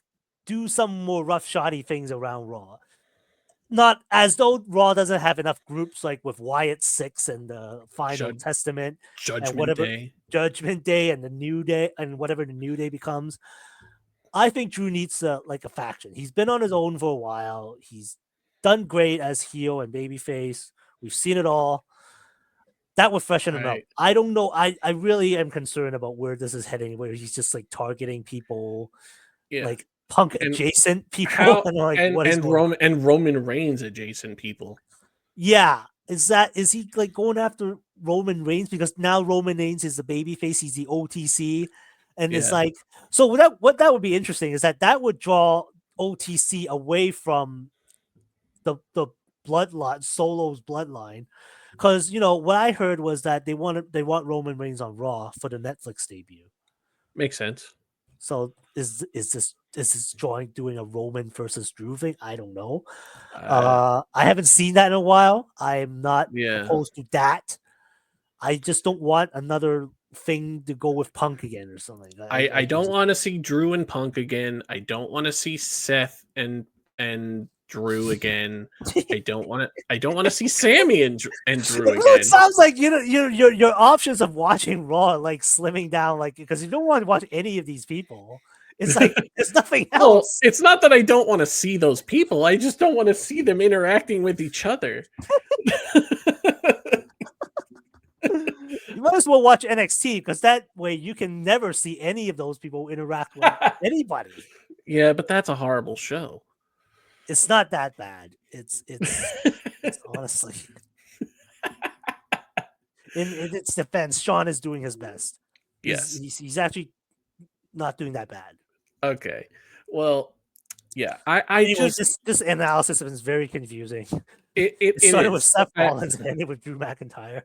do some more rough shoddy things around Raw. Not as though Raw doesn't have enough groups like with Wyatt 6 and the Final Testament and Judgment whatever Day. Judgment Day and the New Day and whatever the New Day becomes. I think Drew needs like a faction. He's been on his own for a while. He's done great as heel and babyface. We've seen it all. That would freshen him up. I don't know. I really am concerned about where this is heading, where he's just like targeting people, like Punk adjacent people, and like what is going on? Roman Reigns adjacent people. Yeah, is he like going after Roman Reigns because now Roman Reigns is the babyface, he's the OTC, and it's like so. What that would be interesting is that would draw OTC away from the bloodline, Solo's bloodline. Because what I heard was that they want Roman Reigns on Raw for the Netflix debut. Makes sense. So is this doing a Roman versus Drew thing? I don't know. I haven't seen that in a while. I'm not opposed to that. I just don't want another thing to go with Punk again or something. I don't want to see Drew and Punk again. I don't want to see Seth and Drew again. I don't want to see Sammy and Drew again. It sounds like your options of watching Raw like slimming down, like because you don't want to watch any of these people. It's like there's nothing else. Well, it's not that I don't want to see those people. I just don't want to see them interacting with each other. You might as well watch NXT because that way you can never see any of those people interact with anybody. Yeah, but that's a horrible show. It's not that bad. It's honestly. In its defense, Sean is doing his best. Yes. He's actually not doing that bad. Okay. Well, yeah. Anyway, this analysis is very confusing. It started with Seth Rollins and ended with Drew McIntyre.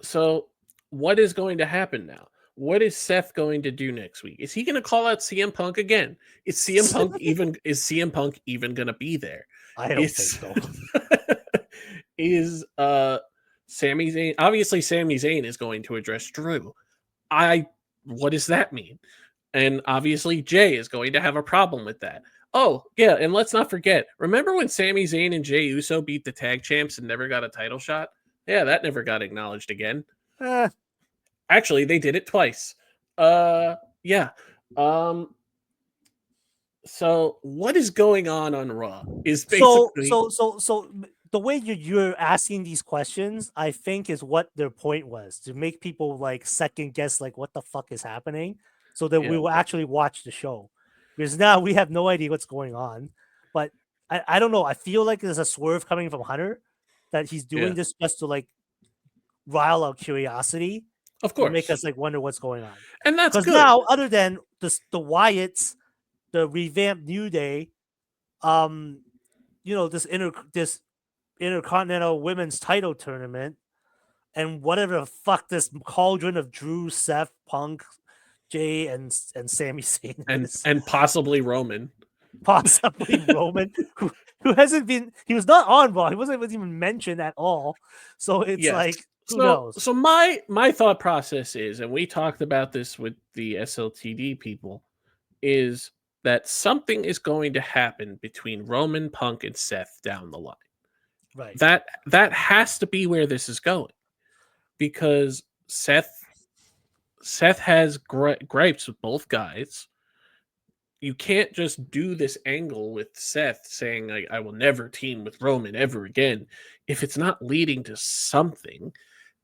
So what is going to happen now? What is Seth going to do next week? Is he going to call out CM Punk again? Is CM Punk even going to be there? I don't think so. Is Sami Zayn? Obviously, Sami Zayn is going to address Drew. What does that mean? And obviously, Jay is going to have a problem with that. Oh, yeah, and let's not forget. Remember when Sami Zayn and Jey Uso beat the tag champs and never got a title shot? Yeah, that never got acknowledged again. Actually, they did it twice. Yeah. So what is going on Raw? Is basically so the way you're asking these questions, I think, is what their point was, to make people like second guess like what the fuck is happening, so that we will actually watch the show. Because now we have no idea what's going on. But I don't know. I feel like there's a swerve coming from Hunter that he's doing this just to like rile our curiosity. Of course, make us like wonder what's going on, and that's because now, other than the Wyatts, the revamped New Day, this Intercontinental Women's Title tournament, and whatever the fuck this cauldron of Drew, Seth, Punk, Jay, and Sami Zayn and possibly Roman, who hasn't been. He was not on Raw. He wasn't even mentioned at all. So it's like. Who knows? So my thought process is, and we talked about this with the SLTD people, is that something is going to happen between Roman, Punk, and Seth down the line. Right. That has to be where this is going, because Seth has gripes with both guys. You can't just do this angle with Seth saying I will never team with Roman ever again if it's not leading to something.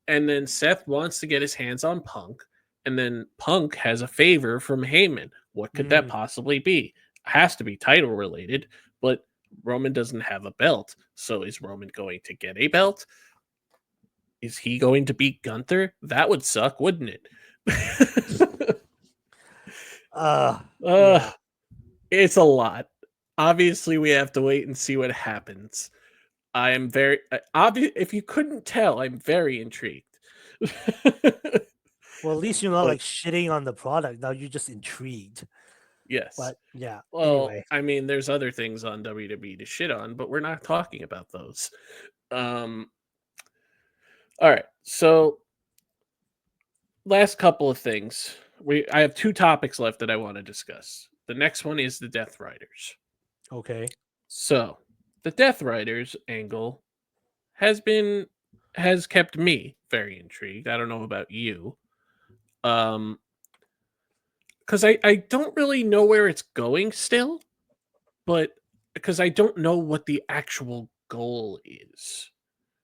And then Seth wants to get his hands on Punk, and then Punk has a favor from Heyman. What could that possibly be? Has to be title related, but Roman doesn't have a belt. So is Roman going to get a belt? Is he going to beat Gunther? That would suck, wouldn't it? Yeah. It's a lot. Obviously, we have to wait and see what happens. I am very obvious. If you couldn't tell, I'm very intrigued. Well, at least you're not like shitting on the product. Now you're just intrigued. Yes. But yeah. Well, Anyway. I mean, there's other things on WWE to shit on, but we're not talking about those. All right. So last couple of things. I have 2 topics left that I want to discuss. The next one is the Death Riders. Okay. So the Death Riders angle has kept me very intrigued. I don't know about you. Because I don't really know where it's going still, but because I don't know what the actual goal is.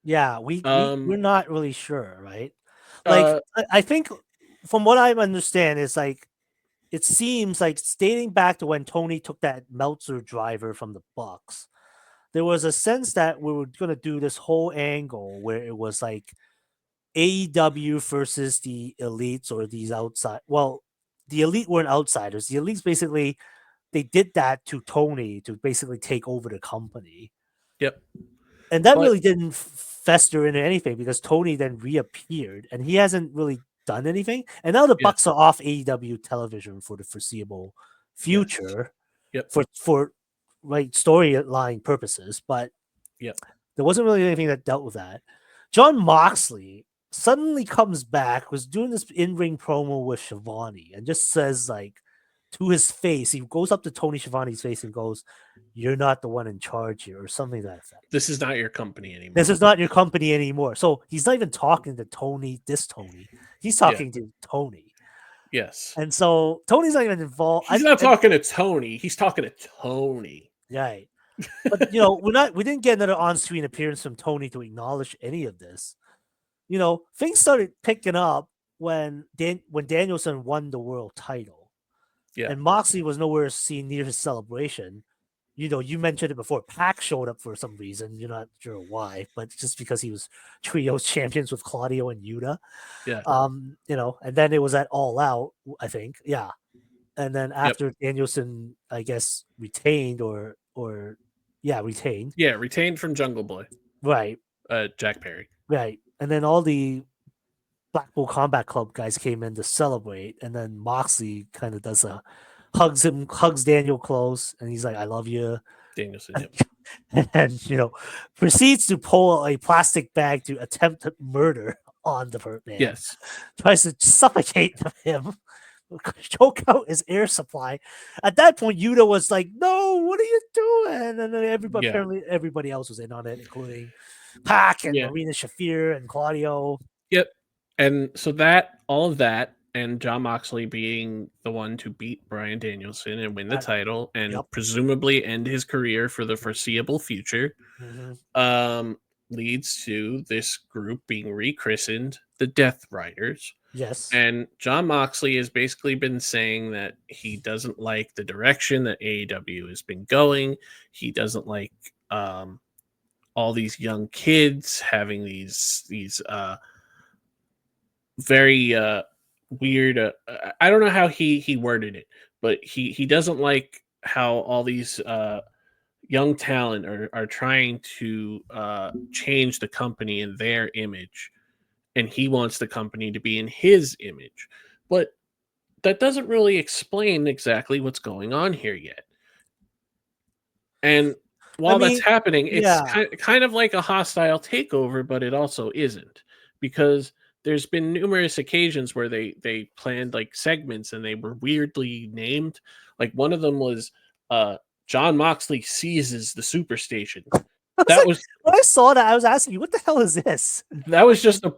Yeah, we're not really sure, right? Like I think from what I understand is like it seems like dating back to when Tony took that Meltzer driver from the Bucks, there was a sense that we were gonna do this whole angle where it was like AEW versus the elites or these outside. Well, the elite weren't outsiders. The elites basically they did that to Tony to basically take over the company. Yep. And that really didn't fester into anything because Tony then reappeared and he hasn't really done anything. And now the Bucks are off AEW television for the foreseeable future. Yep. For right storyline purposes, but there wasn't really anything that dealt with that. Jon Moxley suddenly comes back, was doing this in-ring promo with Schiavone, and just says like to his face, he goes up to Tony Schiavone's face and goes, "You're not the one in charge here," or something like that. This is not your company anymore. This is not your company anymore. So he's not even talking to Tony. He's talking to Tony. Yes. And so Tony's not even involved. He's not talking to Tony. He's talking to Tony. Right. But we didn't get another on-screen appearance from Tony to acknowledge any of this. Things started picking up when Danielson won the world title. Yeah. And Moxley was nowhere seen near his celebration. You mentioned it before. Pac showed up for some reason. You're not sure why, but just because he was trios champions with Claudio and Yuta. Yeah. And then it was at All Out, I think. Yeah. And then after Danielson, I guess, retained retained. Yeah, retained from Jungle Boy. Right. Jack Perry. Right. And then all the Blackpool Combat Club guys came in to celebrate, and then Moxley kind of hugs Daniel close, and he's like, "I love you." Danielson, and proceeds to pull a plastic bag to attempt murder on the man. Yes. Tries to suffocate him, choke out his air supply. At that point, Yuta was like, "No, what are you doing?" And then apparently everybody else was in on it, including Pac and Marina Shafir and Claudio. Yep. And so all of that, and Jon Moxley being the one to beat Bryan Danielson and win the title and presumably end his career for the foreseeable future, leads to this group being rechristened the Death Riders. Yes. And Jon Moxley has basically been saying that he doesn't like the direction that AEW has been going. He doesn't like all these young kids having these very weird. I don't know how he worded it, but he doesn't like how all these young talent are trying to change the company in their image, and he wants the company to be in his image. But that doesn't really explain exactly what's going on here yet. And while that's happening, it's kind of like a hostile takeover, but it also isn't, because there's been numerous occasions where they planned like segments and they were weirdly named. Like one of them was Jon Moxley seizes the Superstation. When I saw that, I was asking you, what the hell is this? That was just a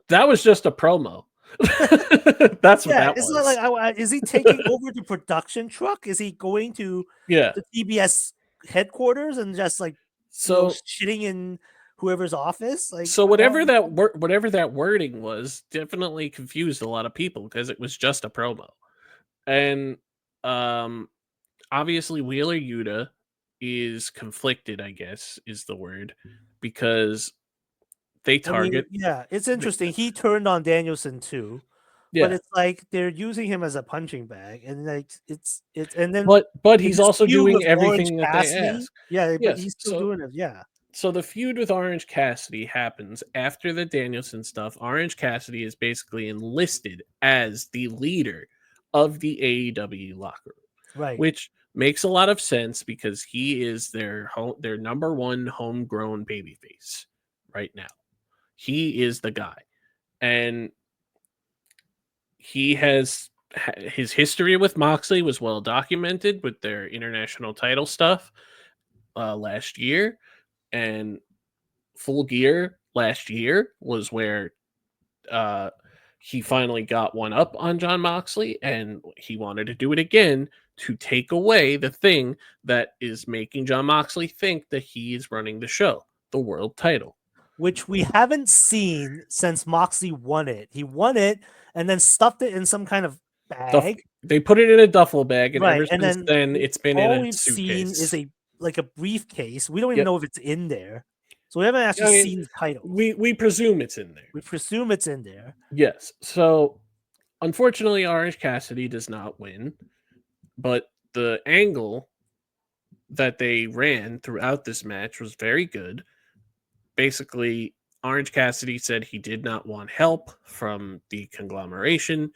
promo. That's what Yeah, that it's not was. like is he taking over the production truck? Is he going to Yeah. the TBS headquarters and just like So shitting in whoever's office? Like so whatever that wording was definitely confused a lot of people because it was just a promo. And um obviously Wheeler Yuta is conflicted, I guess is the word, because they I mean, target yeah, it's the, interesting. He turned on Danielson too, but yeah. it's like they're using him as a punching bag, and like and then But in he's his also feud doing with Orange everything that they Cassidy, ask. yeah, but Yes. he's still doing it. Yeah, So the feud with Orange Cassidy happens after the Danielson stuff. Orange Cassidy is basically enlisted as the leader of the AEW locker room, right. which makes a lot of sense because he is their number one homegrown babyface right now. He is the guy, and he has his history with Moxley was well documented with their international title stuff last year, and Full Gear last year was where uh, he finally got one up on John Moxley, and he wanted to do it again to take away the thing that is making John Moxley think that he is running the show, the world title. Which we haven't seen since Moxley won it. He won it and then stuffed it in some kind of Duff, bag, they put it in a duffel bag, and ever right? And since then then, it's been in all a we've seen is suitcase. a briefcase. We don't even Yep. know if it's in there, so we haven't actually I mean, seen the title. we presume it's in there. We presume it's in there. Yes. So unfortunately, Orange Cassidy does not win, but the angle that they ran throughout this match was very good. Basically, Orange Cassidy said he did not want help from the conglomeration.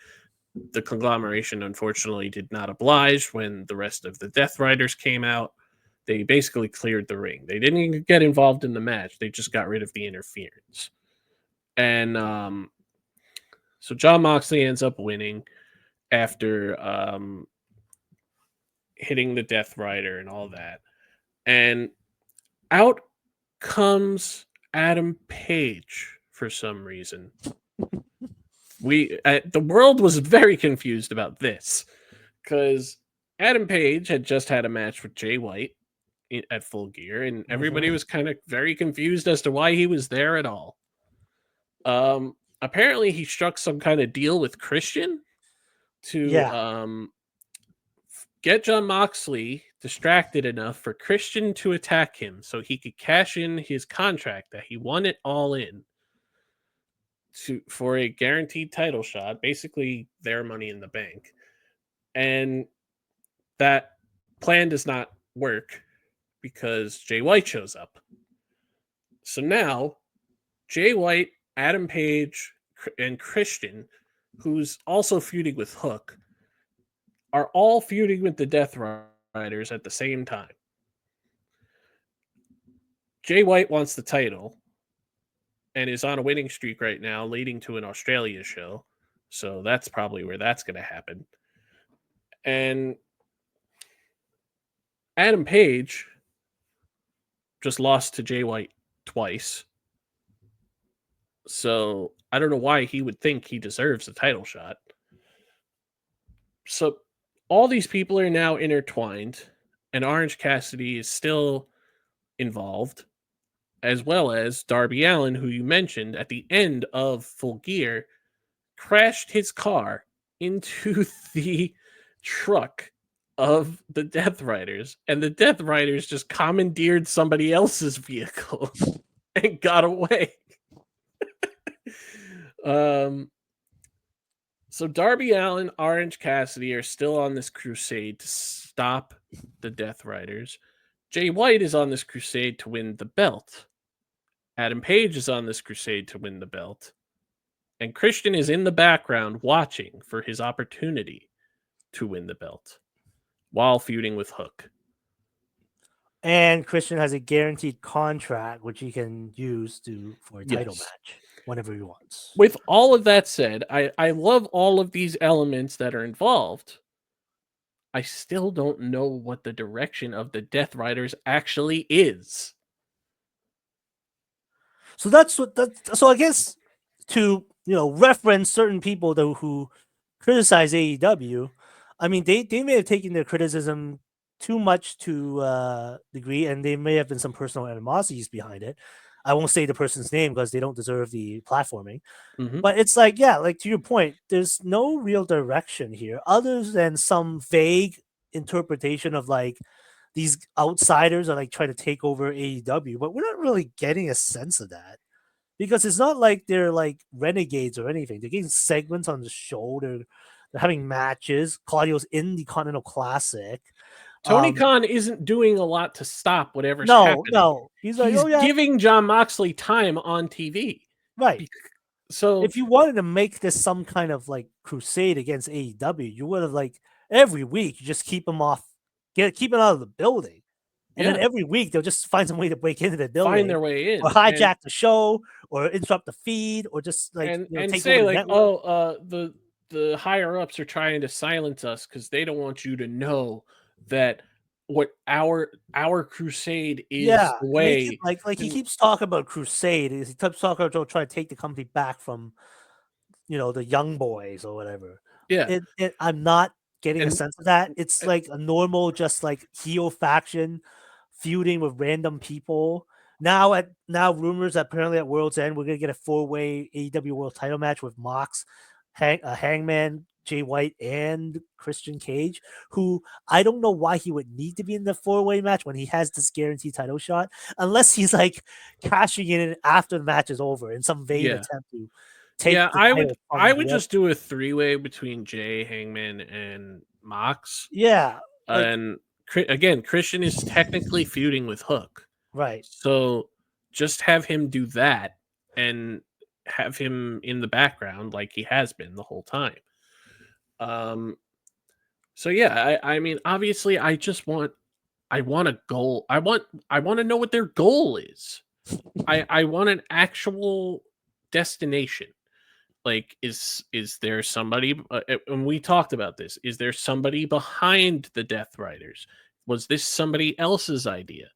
The conglomeration, unfortunately, did not oblige when the rest of the Death Riders came out. They basically cleared the ring. They didn't even get involved in the match, they just got rid of the interference. And so John Moxley ends up winning after hitting the Death Rider and all that. And out comes Adam Page for some reason. The world was very confused about this because Adam Page had just had a match with Jay White at Full Gear, and everybody was kind of very confused as to why he was there at all. Apparently, he struck some kind of deal with Christian to Yeah, get John Moxley distracted enough for Christian to attack him so he could cash in his contract that he won it all in for a guaranteed title shot, basically their money in the bank. And that plan does not work because Jay White shows up. So now Jay White, Adam Page, and Christian, who's also feuding with Hook, are all feuding with the Death Riders at the same time. Jay White wants the title and is on a winning streak right now, leading to an Australia show. So that's probably where that's going to happen. And Adam Page just lost to Jay White twice. So I don't know why he would think he deserves a title shot. So all these people are now intertwined, and Orange Cassidy is still involved, as well as Darby Allin, who you mentioned at the end of Full Gear, crashed his car into the truck of the Death Riders, and the Death Riders just commandeered somebody else's vehicle and got away. um, so Darby Allin, Orange Cassidy are still on this crusade to stop the Death Riders. Jay White is on this crusade to win the belt. Adam Page is on this crusade to win the belt. And Christian is in the background watching for his opportunity to win the belt while feuding with Hook. and Christian has a guaranteed contract which he can use for a title match whenever he wants. With all of that said, I love all of these elements that are involved. I still don't know what the direction of the Death Riders actually is. So that's what so I guess to reference certain people though who criticize AEW. I mean, they may have taken their criticism too much to degree, and they may have been some personal animosities behind it. I won't say the person's name because they don't deserve the platforming. Hmm. But it's like, yeah, like to your point, there's no real direction here other than some vague interpretation of like these outsiders are like trying to take over AEW, but we're not really getting a sense of that because it's not like they're like renegades or anything. They're getting segments on the show. They're having matches. Claudio's in the Continental Classic. Tony Khan isn't doing a lot to stop whatever's No, happening. no, he's like, He's oh yeah, giving John Moxley time on TV. right. So If you wanted to make this some kind of like crusade against AEW, you would have like every week you just keep them off, keep it out of the building, and then yeah, every week they'll just find some way to break into the find building their way or in hijack the show or interrupt the feed or just like and take over say the like, network. oh, the higher ups are trying to silence us because they don't want you to know that what our crusade is Yeah, the make it way. like he And keeps talking about crusade. He keeps talking about trying to take the company back from the young boys or whatever. yeah, I'm not getting a and sense of that. It's like a normal, just like heel faction feuding with random people. Now rumors that apparently at World's End we're gonna get a 4-way AEW World Title match with Mox, Hangman, Jay White, and Christian Cage. Who I don't know why he would need to be in the 4-way match when he has this guaranteed title shot, unless he's like cashing in after the match is over in some vain yeah, attempt to take yeah, the title I from would whoever. just do a three-way between Jay, Hangman, and Mox. Yeah, like And again, Christian is technically feuding with Hook. right. So just have him do that and have him in the background like he has been the whole time. Um so yeah, I mean obviously I want a goal. I want to know what their goal is. I want an actual destination. Like is there somebody and we talked about this. Is there somebody behind the Death Riders? Was this somebody else's idea?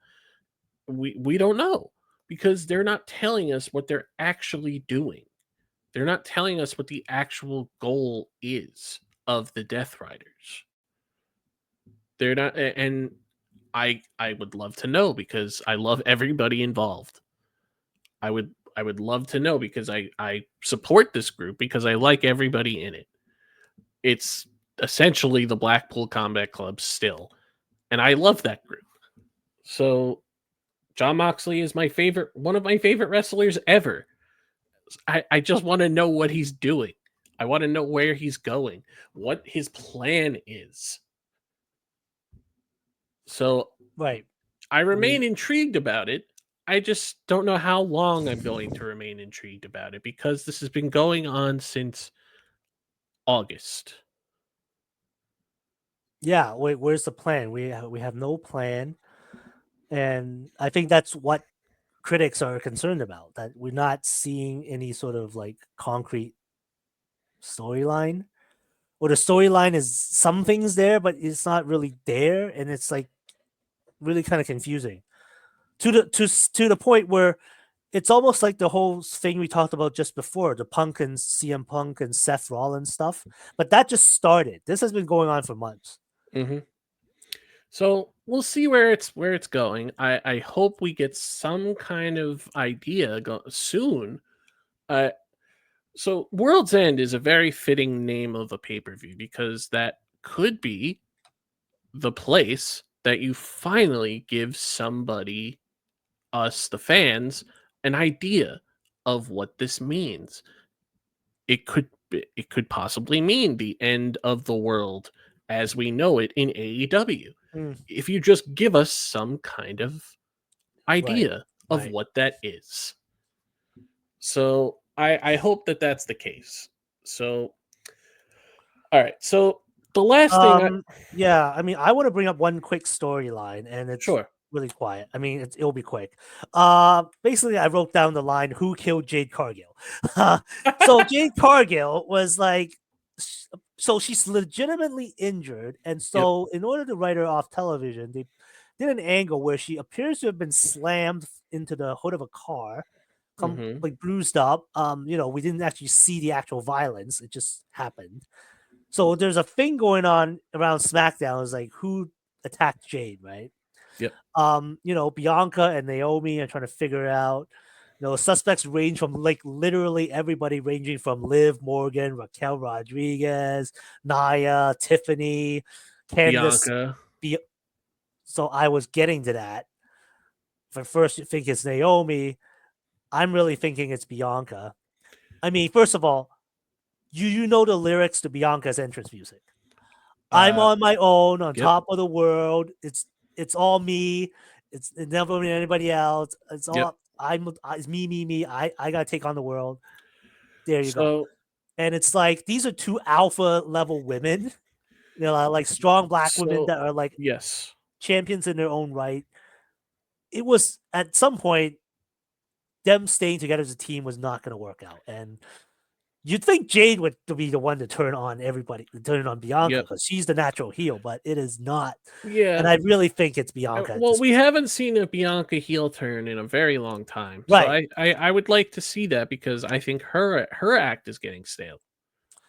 We don't know because they're not telling us what they're actually doing. They're not telling us what the actual goal is of the Death Riders. They're not and I would love to know because I love everybody involved. I would love to know because I support this group because I like everybody in it. It's essentially the Blackpool Combat Club still, and I love that group. So John Moxley is one of my favorite wrestlers ever. I just want to know what he's doing. I want to know where he's going, what his plan is. So Right. I remain We intrigued about it. I just don't know how long I'm going to remain intrigued about it because this has been going on since August. yeah, wait, where's the plan? We have no plan, and I think that's what critics are concerned about, that we're not seeing any sort of like concrete storyline. Or the storyline is some things there, but it's not really there, and it's like really kind of confusing to the point where it's almost like the whole thing we talked about just before, the Punk and CM Punk and Seth Rollins stuff. But that just started. This has been going on for months. Hmm. So we'll see where it's going. I hope we get some kind of idea soon. Uh, so World's End is a very fitting name of a pay per view because that could be the place that you finally give somebody, us the fans, an idea of what this means. It could possibly mean the end of the world as we know it in AEW. Mm, If you just give us some kind of right, idea of right. what that is. So I hope that that's the case. So all right. So the last thing I Yeah, I mean, I want to bring up one quick storyline, and it's sure. really quiet. I mean, it'll be quick. Basically, I wrote down the line, "Who killed Jade Cargill?" So Jade Cargill was like, so she's legitimately injured, and Yep. so in order to write her off television, they did an angle where she appears to have been slammed into the hood of a car, Mhm. like bruised up. We didn't actually see the actual violence; it just happened. So there's a thing going on around SmackDown. Is like who attacked Jade, right? Yep. Bianca and Naomi are trying to figure it out. Suspects range from like literally everybody, ranging from Liv Morgan, Raquel Rodriguez, Naya, Tiffany, Candice. Bianca. So I was getting to that. If at first you think it's Naomi, I'm really thinking it's Bianca. I mean, first of all, you know the lyrics to Bianca's entrance music. I'm Uh, on my own, on yep. top of the world. It's all me. It's never been anybody else. It's Yep. all it's me, me, me. I gotta take on the world. There you go. So And it's like these are two alpha level women. Like strong black women so that are like yes. champions in their own right. It was at some point them staying together as a team was not going to work out, and you'd think Jade would be the one to turn on everybody, turn on Bianca Yep. because she's the natural heel, but it is not. And Yeah. I really think it's Bianca at Well, this we point. haven't seen a Bianca heel turn in a very long time, so Right. I would like to see that because I think her act is getting stale.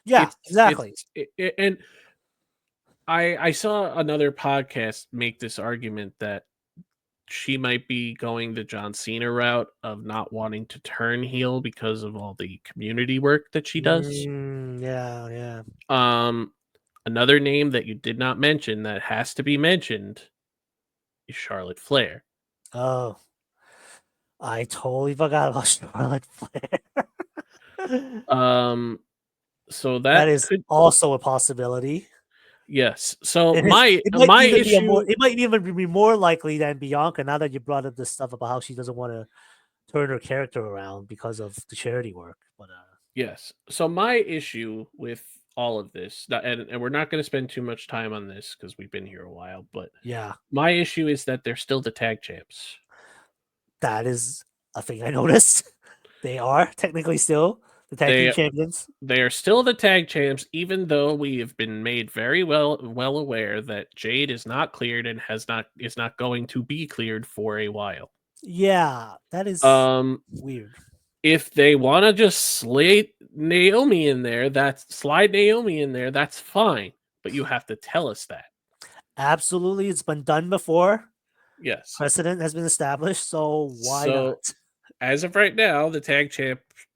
Yeah, It's exactly. and I saw another podcast make this argument that she might be going the John Cena route of not wanting to turn heel because of all the community work that she does. Yeah, yeah. Um, Another name that you did not mention that has to be mentioned is Charlotte Flair. Oh, I totally forgot about Charlotte Flair. So That that is could also a possibility. yes. So And it might my even be issue it might even be more likely than Bianca now that you brought up this stuff about how she doesn't want to turn her character around because of the charity work. But yes. So my issue with all of this, and we're not going to spend too much time on this because we've been here a while, but yeah, my issue is that they're still the tag champs. that is a thing I noticed. They are technically still the tag team They champions. they are still the tag champs, even though we have been made very well aware that Jade is not cleared and is not going to be cleared for a while. Yeah, that is Um, weird. if they want to just slide Naomi in there, that's fine. But you have to tell us that. Absolutely, it's been done before. Yes. Precedent has been established, so why not? So as of right now, the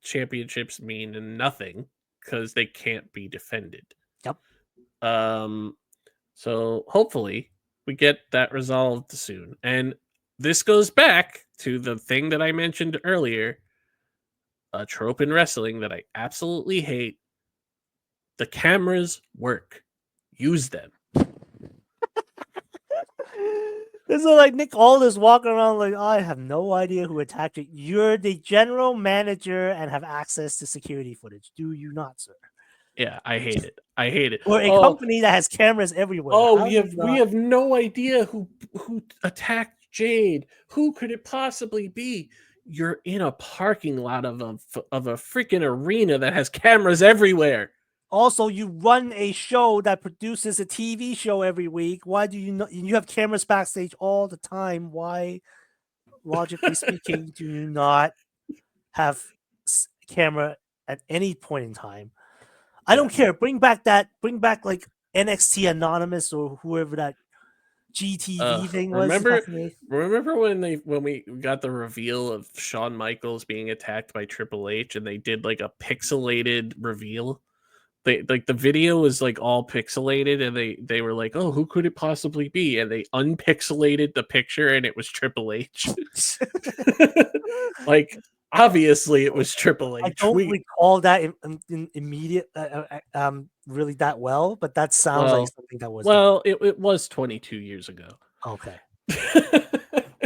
championships mean nothing because they can't be defended. Yep. Um, so hopefully we get that resolved soon. And this goes back to the thing that I mentioned earlier, a trope in wrestling that I absolutely hate. The cameras work. Use them. This is like Nick Aldis walking around like, I have no idea who attacked you. You're the general manager and have access to security footage. Do you not, sir? Yeah, I hate it. I hate it. Or a company that has cameras everywhere. Oh, How do you we not? have no idea who attacked Jade. Who could it possibly be? You're in a parking lot of a freaking arena that has cameras everywhere. Also, you run a show that produces a TV show every week. Why do you not? You have cameras backstage all the time. Why, logically speaking, do you not have camera at any point in time? I don't care. Bring back like NXT Anonymous or whoever that GTV thing was Remember back in the day. remember when we got the reveal of Shawn Michaels being attacked by Triple H and they did like a pixelated reveal? They like the video was like all pixelated and they were like, "Oh, who could it possibly be?" And they unpixelated the picture and it was Triple H. Like obviously it was Triple I H. don't recall that in immediate, really that well, but that sounds like something that was done. It was 22 years ago. Okay.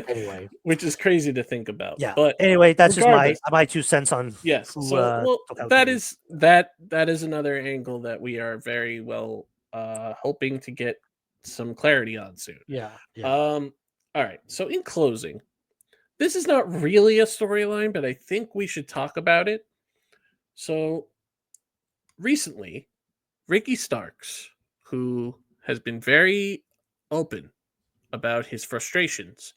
Anyway, Which is crazy to think about. yeah. But Anyway, that's just regardless, my 2 cents on yes. who So well took out that Jade. is that is another angle that we are very well hoping to get some clarity on soon. Yeah, yeah. All right. So in closing, this is not really a storyline, but I think we should talk about it. So recently, Ricky Starks, who has been very open about his frustrations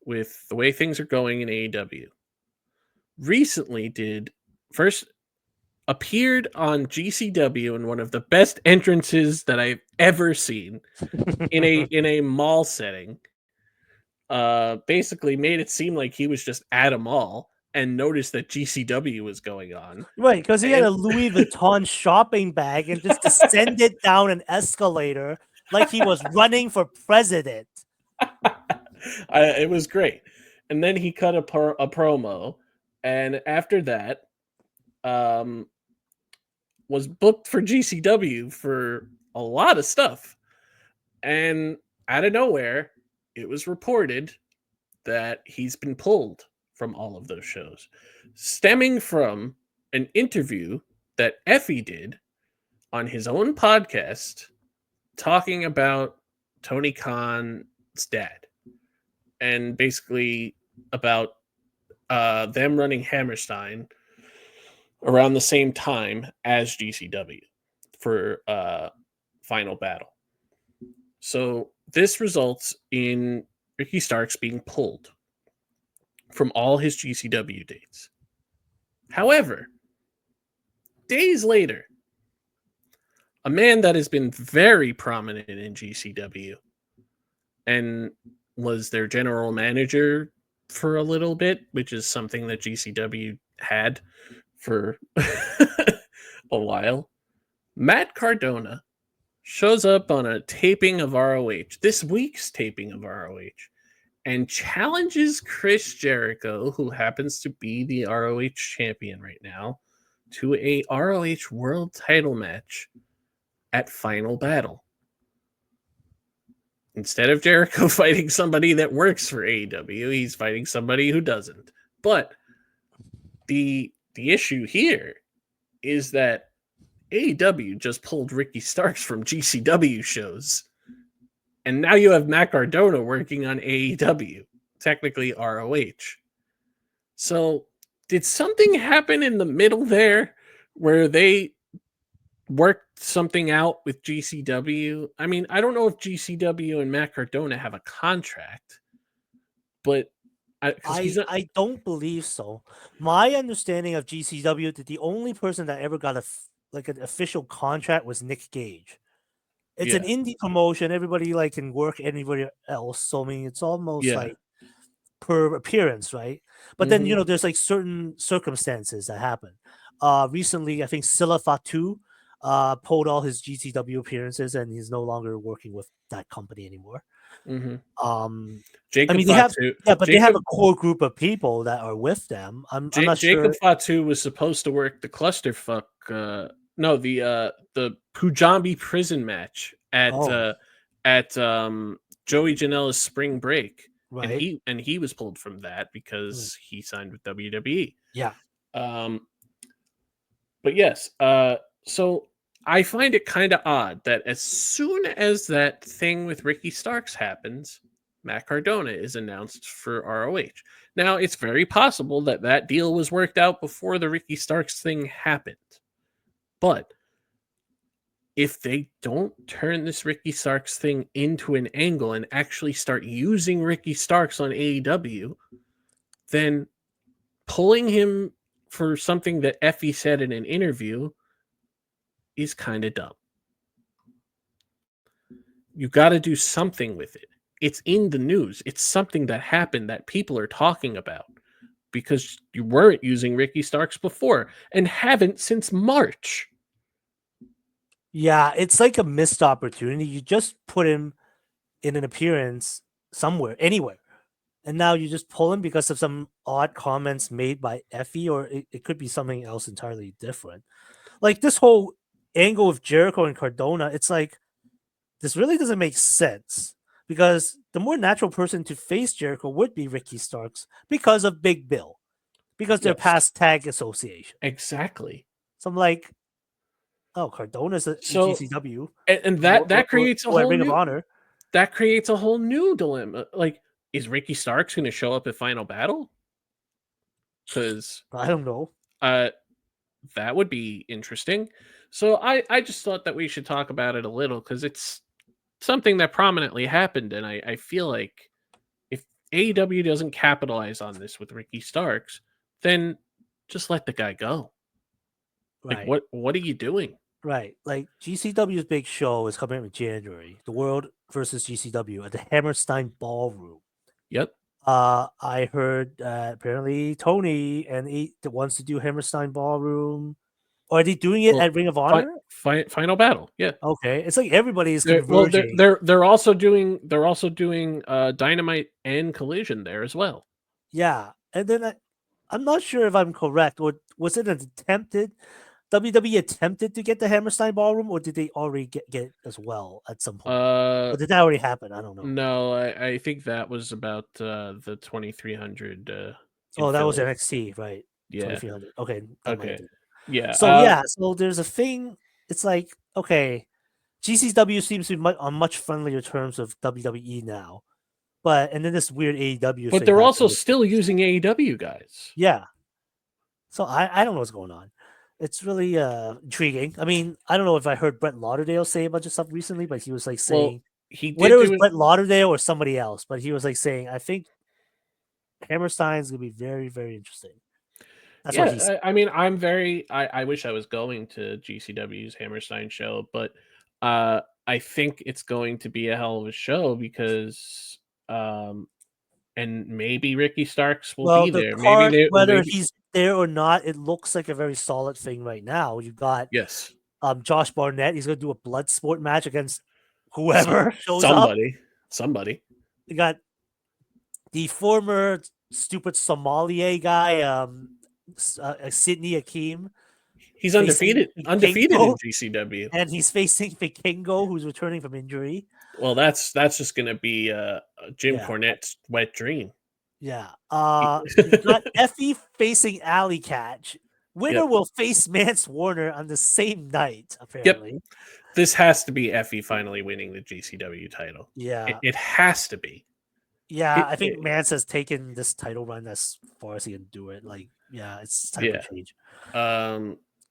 with the way things are going in AEW, recently appeared on GCW in one of the best entrances that I've ever seen in a mall setting. Basically made it seem like he was just at a mall and noticed that GCW was going on. Right, because he had And a Louis Vuitton shopping bag and just descended down an escalator like he was running for president. it was great. And then he cut a promo, and after that, was booked for GCW for a lot of stuff. And out of nowhere, it was reported that he's been pulled from all of those shows, stemming from an interview that Effie did on his own podcast talking about Tony Khan's dad and basically about them running Hammerstein around the same time as GCW for Final Battle. So this results in Ricky Starks being pulled from all his GCW dates. However, days later, a man that has been very prominent in GCW and was their general manager for a little bit, which is something that GCW had for a while, Matt Cardona shows up on a taping of ROH, this week's taping of ROH, and challenges Chris Jericho, who happens to be the ROH champion right now, to a ROH world title match at Final Battle. Instead of Jericho fighting somebody that works for AEW, he's fighting somebody who doesn't. But the issue here is that AEW just pulled Ricky Starks from GCW shows. And now you have Matt Cardona working on AEW, technically ROH. So did something happen in the middle there where they worked something out with GCW? I mean, I don't know if GCW and Matt Cardona have a contract, but I don't believe so. My understanding of GCW that the only person that ever got an official contract was Nick Gage. It's an indie promotion. Everybody can work anybody else. So I mean, it's almost like per appearance, right? But then there's certain circumstances that happen. Recently, I think Silla Fatu pulled all his GCW appearances, and he's no longer working with that company anymore. Jacob I mean, they have a core group of people that are with them. I'm not sure. Jacob Fatu was supposed to work the clusterfuck. The Pujambi prison match at Joey Janela's spring break, right? And he was pulled from that because he signed with WWE. Yeah. But yes. So I find it kind of odd that as soon as that thing with Ricky Starks happens, Matt Cardona is announced for ROH. Now, it's very possible that that deal was worked out before the Ricky Starks thing happened. But if they don't turn this Ricky Starks thing into an angle and actually start using Ricky Starks on AEW, then pulling him for something that Effie said in an interview is kind of dumb. You got to do something with it. It's in the news. It's something that happened that people are talking about because you weren't using Ricky Starks before and haven't since March. Yeah, it's like a missed opportunity. You just put him in an appearance somewhere, anywhere. And now you just pull him because of some odd comments made by Effie, or it could be something else entirely different. Like this whole angle of Jericho and Cardona, it's like, this really doesn't make sense because the more natural person to face Jericho would be Ricky Starks because of Big Bill, because they're past tag association. Exactly. So I'm like, oh, Cardona's a GCW, and that creates a whole Ring new of Honor. That creates a whole new dilemma. Like, is Ricky Starks going to show up at Final Battle? Because I don't know. That would be interesting. So I just thought that we should talk about it a little because it's something that prominently happened, and I feel like if AEW doesn't capitalize on this with Ricky Starks, then just let the guy go. Like, Right. what are you doing? Right. Like GCW's big show is coming up in January. The World versus GCW at the Hammerstein Ballroom. Yep. I heard apparently Tony and he wants to do Hammerstein Ballroom. Or are they doing it Well, at Ring of Honor? Final battle. Yeah. Okay. It's like everybody is They're converging. they're also doing Dynamite and Collision there as well. Yeah. And then I'm not sure if I'm correct, or was it an attempted WWE attempted to get the Hammerstein Ballroom, or did they already get it as well at some point? Or did that already happen? I don't know. No, I think that was about the 2300 in Oh, that was Philly. NXT, right? Yeah. 2300. Okay. Okay. Yeah. So so there's a thing. It's like, okay, GCW seems to be on much friendlier terms with WWE now, and then this weird AEW but thing they're also happened. still using AEW guys. Yeah. So I don't know what's going on. It's really intriguing. I mean, I don't know if I heard Brett Lauderdale say a bunch of stuff recently, but he was like saying He whether did it was do it. Brett Lauderdale or somebody else, but he was like saying, I think Hammerstein's gonna be very, very interesting. That's what he said. I mean, I wish I was going to GCW's Hammerstein show, but I think it's going to be a hell of a show because and maybe Ricky Starks will be The there. card, whether Maybe he's there or not, it looks like a very solid thing right now. You've got yes. Josh Barnett. He's gonna do a blood sport match against whoever shows up. Somebody. You got the former stupid Somalia guy, Sydney Akeem. He's undefeated in GCW, and he's facing Vikingo, who's returning from injury. Well, that's just gonna be Jim Cornette's wet dream. Yeah. You've got Effie facing Alley Catch. Winner will face Mance Warner on the same night, apparently. Yep. This has to be Effie finally winning the GCW title. Yeah. It has to be. Yeah, I think Mance has taken this title run as far as he can do it. Like, yeah, it's time to change.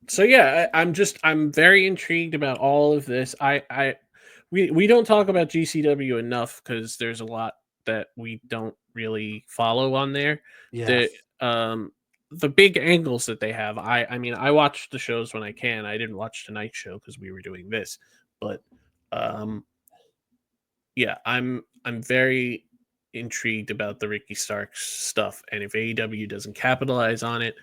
So yeah, I'm very intrigued about all of this. We don't talk about GCW enough because there's a lot that we don't really follow on there. Yeah. The big angles that they have. I mean, I watch the shows when I can. I didn't watch tonight's show because we were doing this, but yeah, I'm very intrigued about the Ricky Starks stuff, and if AEW doesn't capitalize on it,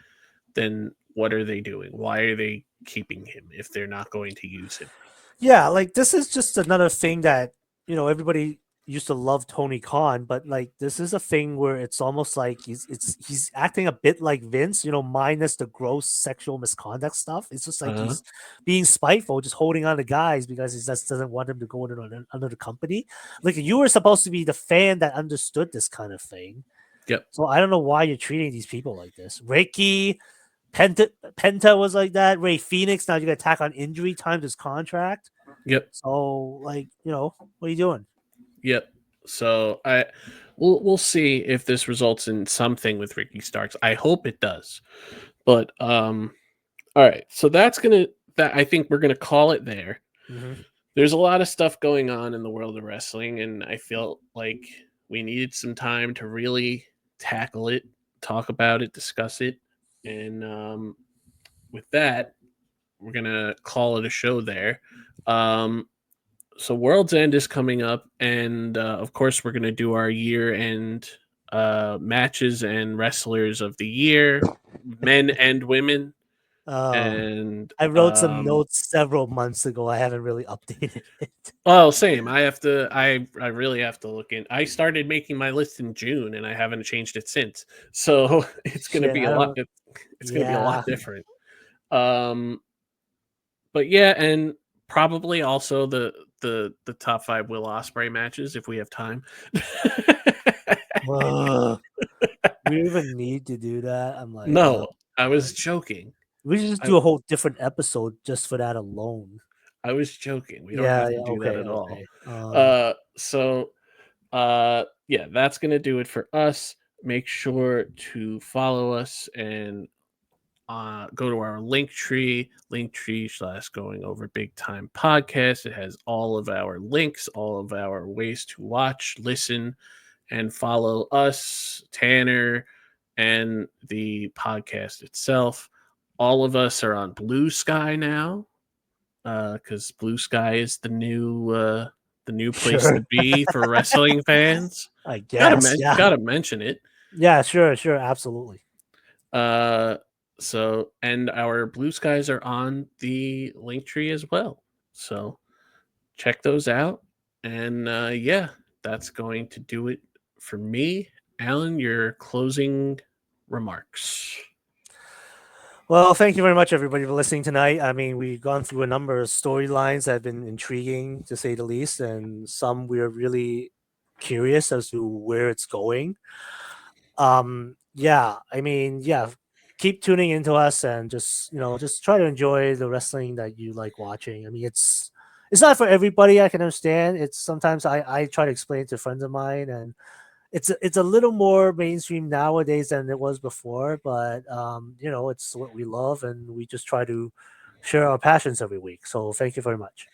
then what are they doing? Why are they keeping him if they're not going to use him? Yeah, like this is just another thing that, everybody used to love Tony Khan, but like this is a thing where it's almost like he's acting a bit like Vince, minus the gross sexual misconduct stuff. It's just like he's being spiteful, just holding on to guys because he just doesn't want them to go into another company. Like you were supposed to be the fan that understood this kind of thing. Yep. So I don't know why you're treating these people like this. Ricky, Penta was like that. Ray Phoenix, now you got attack on injury, timed his contract. Yep. So like, what are you doing? Yep. So we'll see if this results in something with Ricky Starks. I hope it does. But all right. So I think we're gonna call it there. Mm-hmm. There's a lot of stuff going on in the world of wrestling, and I felt like we needed some time to really tackle it, talk about it, discuss it. And with that, we're gonna call it a show there. So World's End is coming up, and of course we're gonna do our year-end matches and wrestlers of the year, men and women. And I wrote some notes several months ago. I haven't really updated it. Oh, same. I really have to look in. I started making my list in June, and I haven't changed it since. So it's gonna be a lot. It's gonna be a lot different. But yeah, and probably also the top 5 Will Ospreay matches if we have time. We even need to do that. I'm like, no, I was joking. We should just do a whole different episode just for that alone. I was joking. We don't have to do that at all. Yeah, that's gonna do it for us. Make sure to follow us and go to our Linktree /Going Over Big Time podcast. It has all of our links, all of our ways to watch, listen, and follow us, Tanner, and the podcast itself. All of us are on Blue Sky now, because Blue Sky is the new place Sure. to be for wrestling fans. I guess. Yeah. Gotta mention it. Yeah. Sure. Sure. Absolutely. So and our Blue Skies are on the link tree as well. So check those out. And yeah, that's going to do it for me. Alan, your closing remarks. Well, thank you very much, everybody, for listening tonight. I mean, we've gone through a number of storylines that have been intriguing, to say the least, and some we're really curious as to where it's going. Yeah, I mean, yeah, keep tuning into us and just try to enjoy the wrestling that you like watching. I mean, it's not for everybody. I can understand. It's sometimes I try to explain it to friends of mine, and it's a little more mainstream nowadays than it was before, but it's what we love, and we just try to share our passions every week. So thank you very much.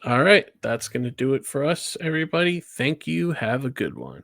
All right, that's going to do it for us, everybody. Thank you. Have a good one.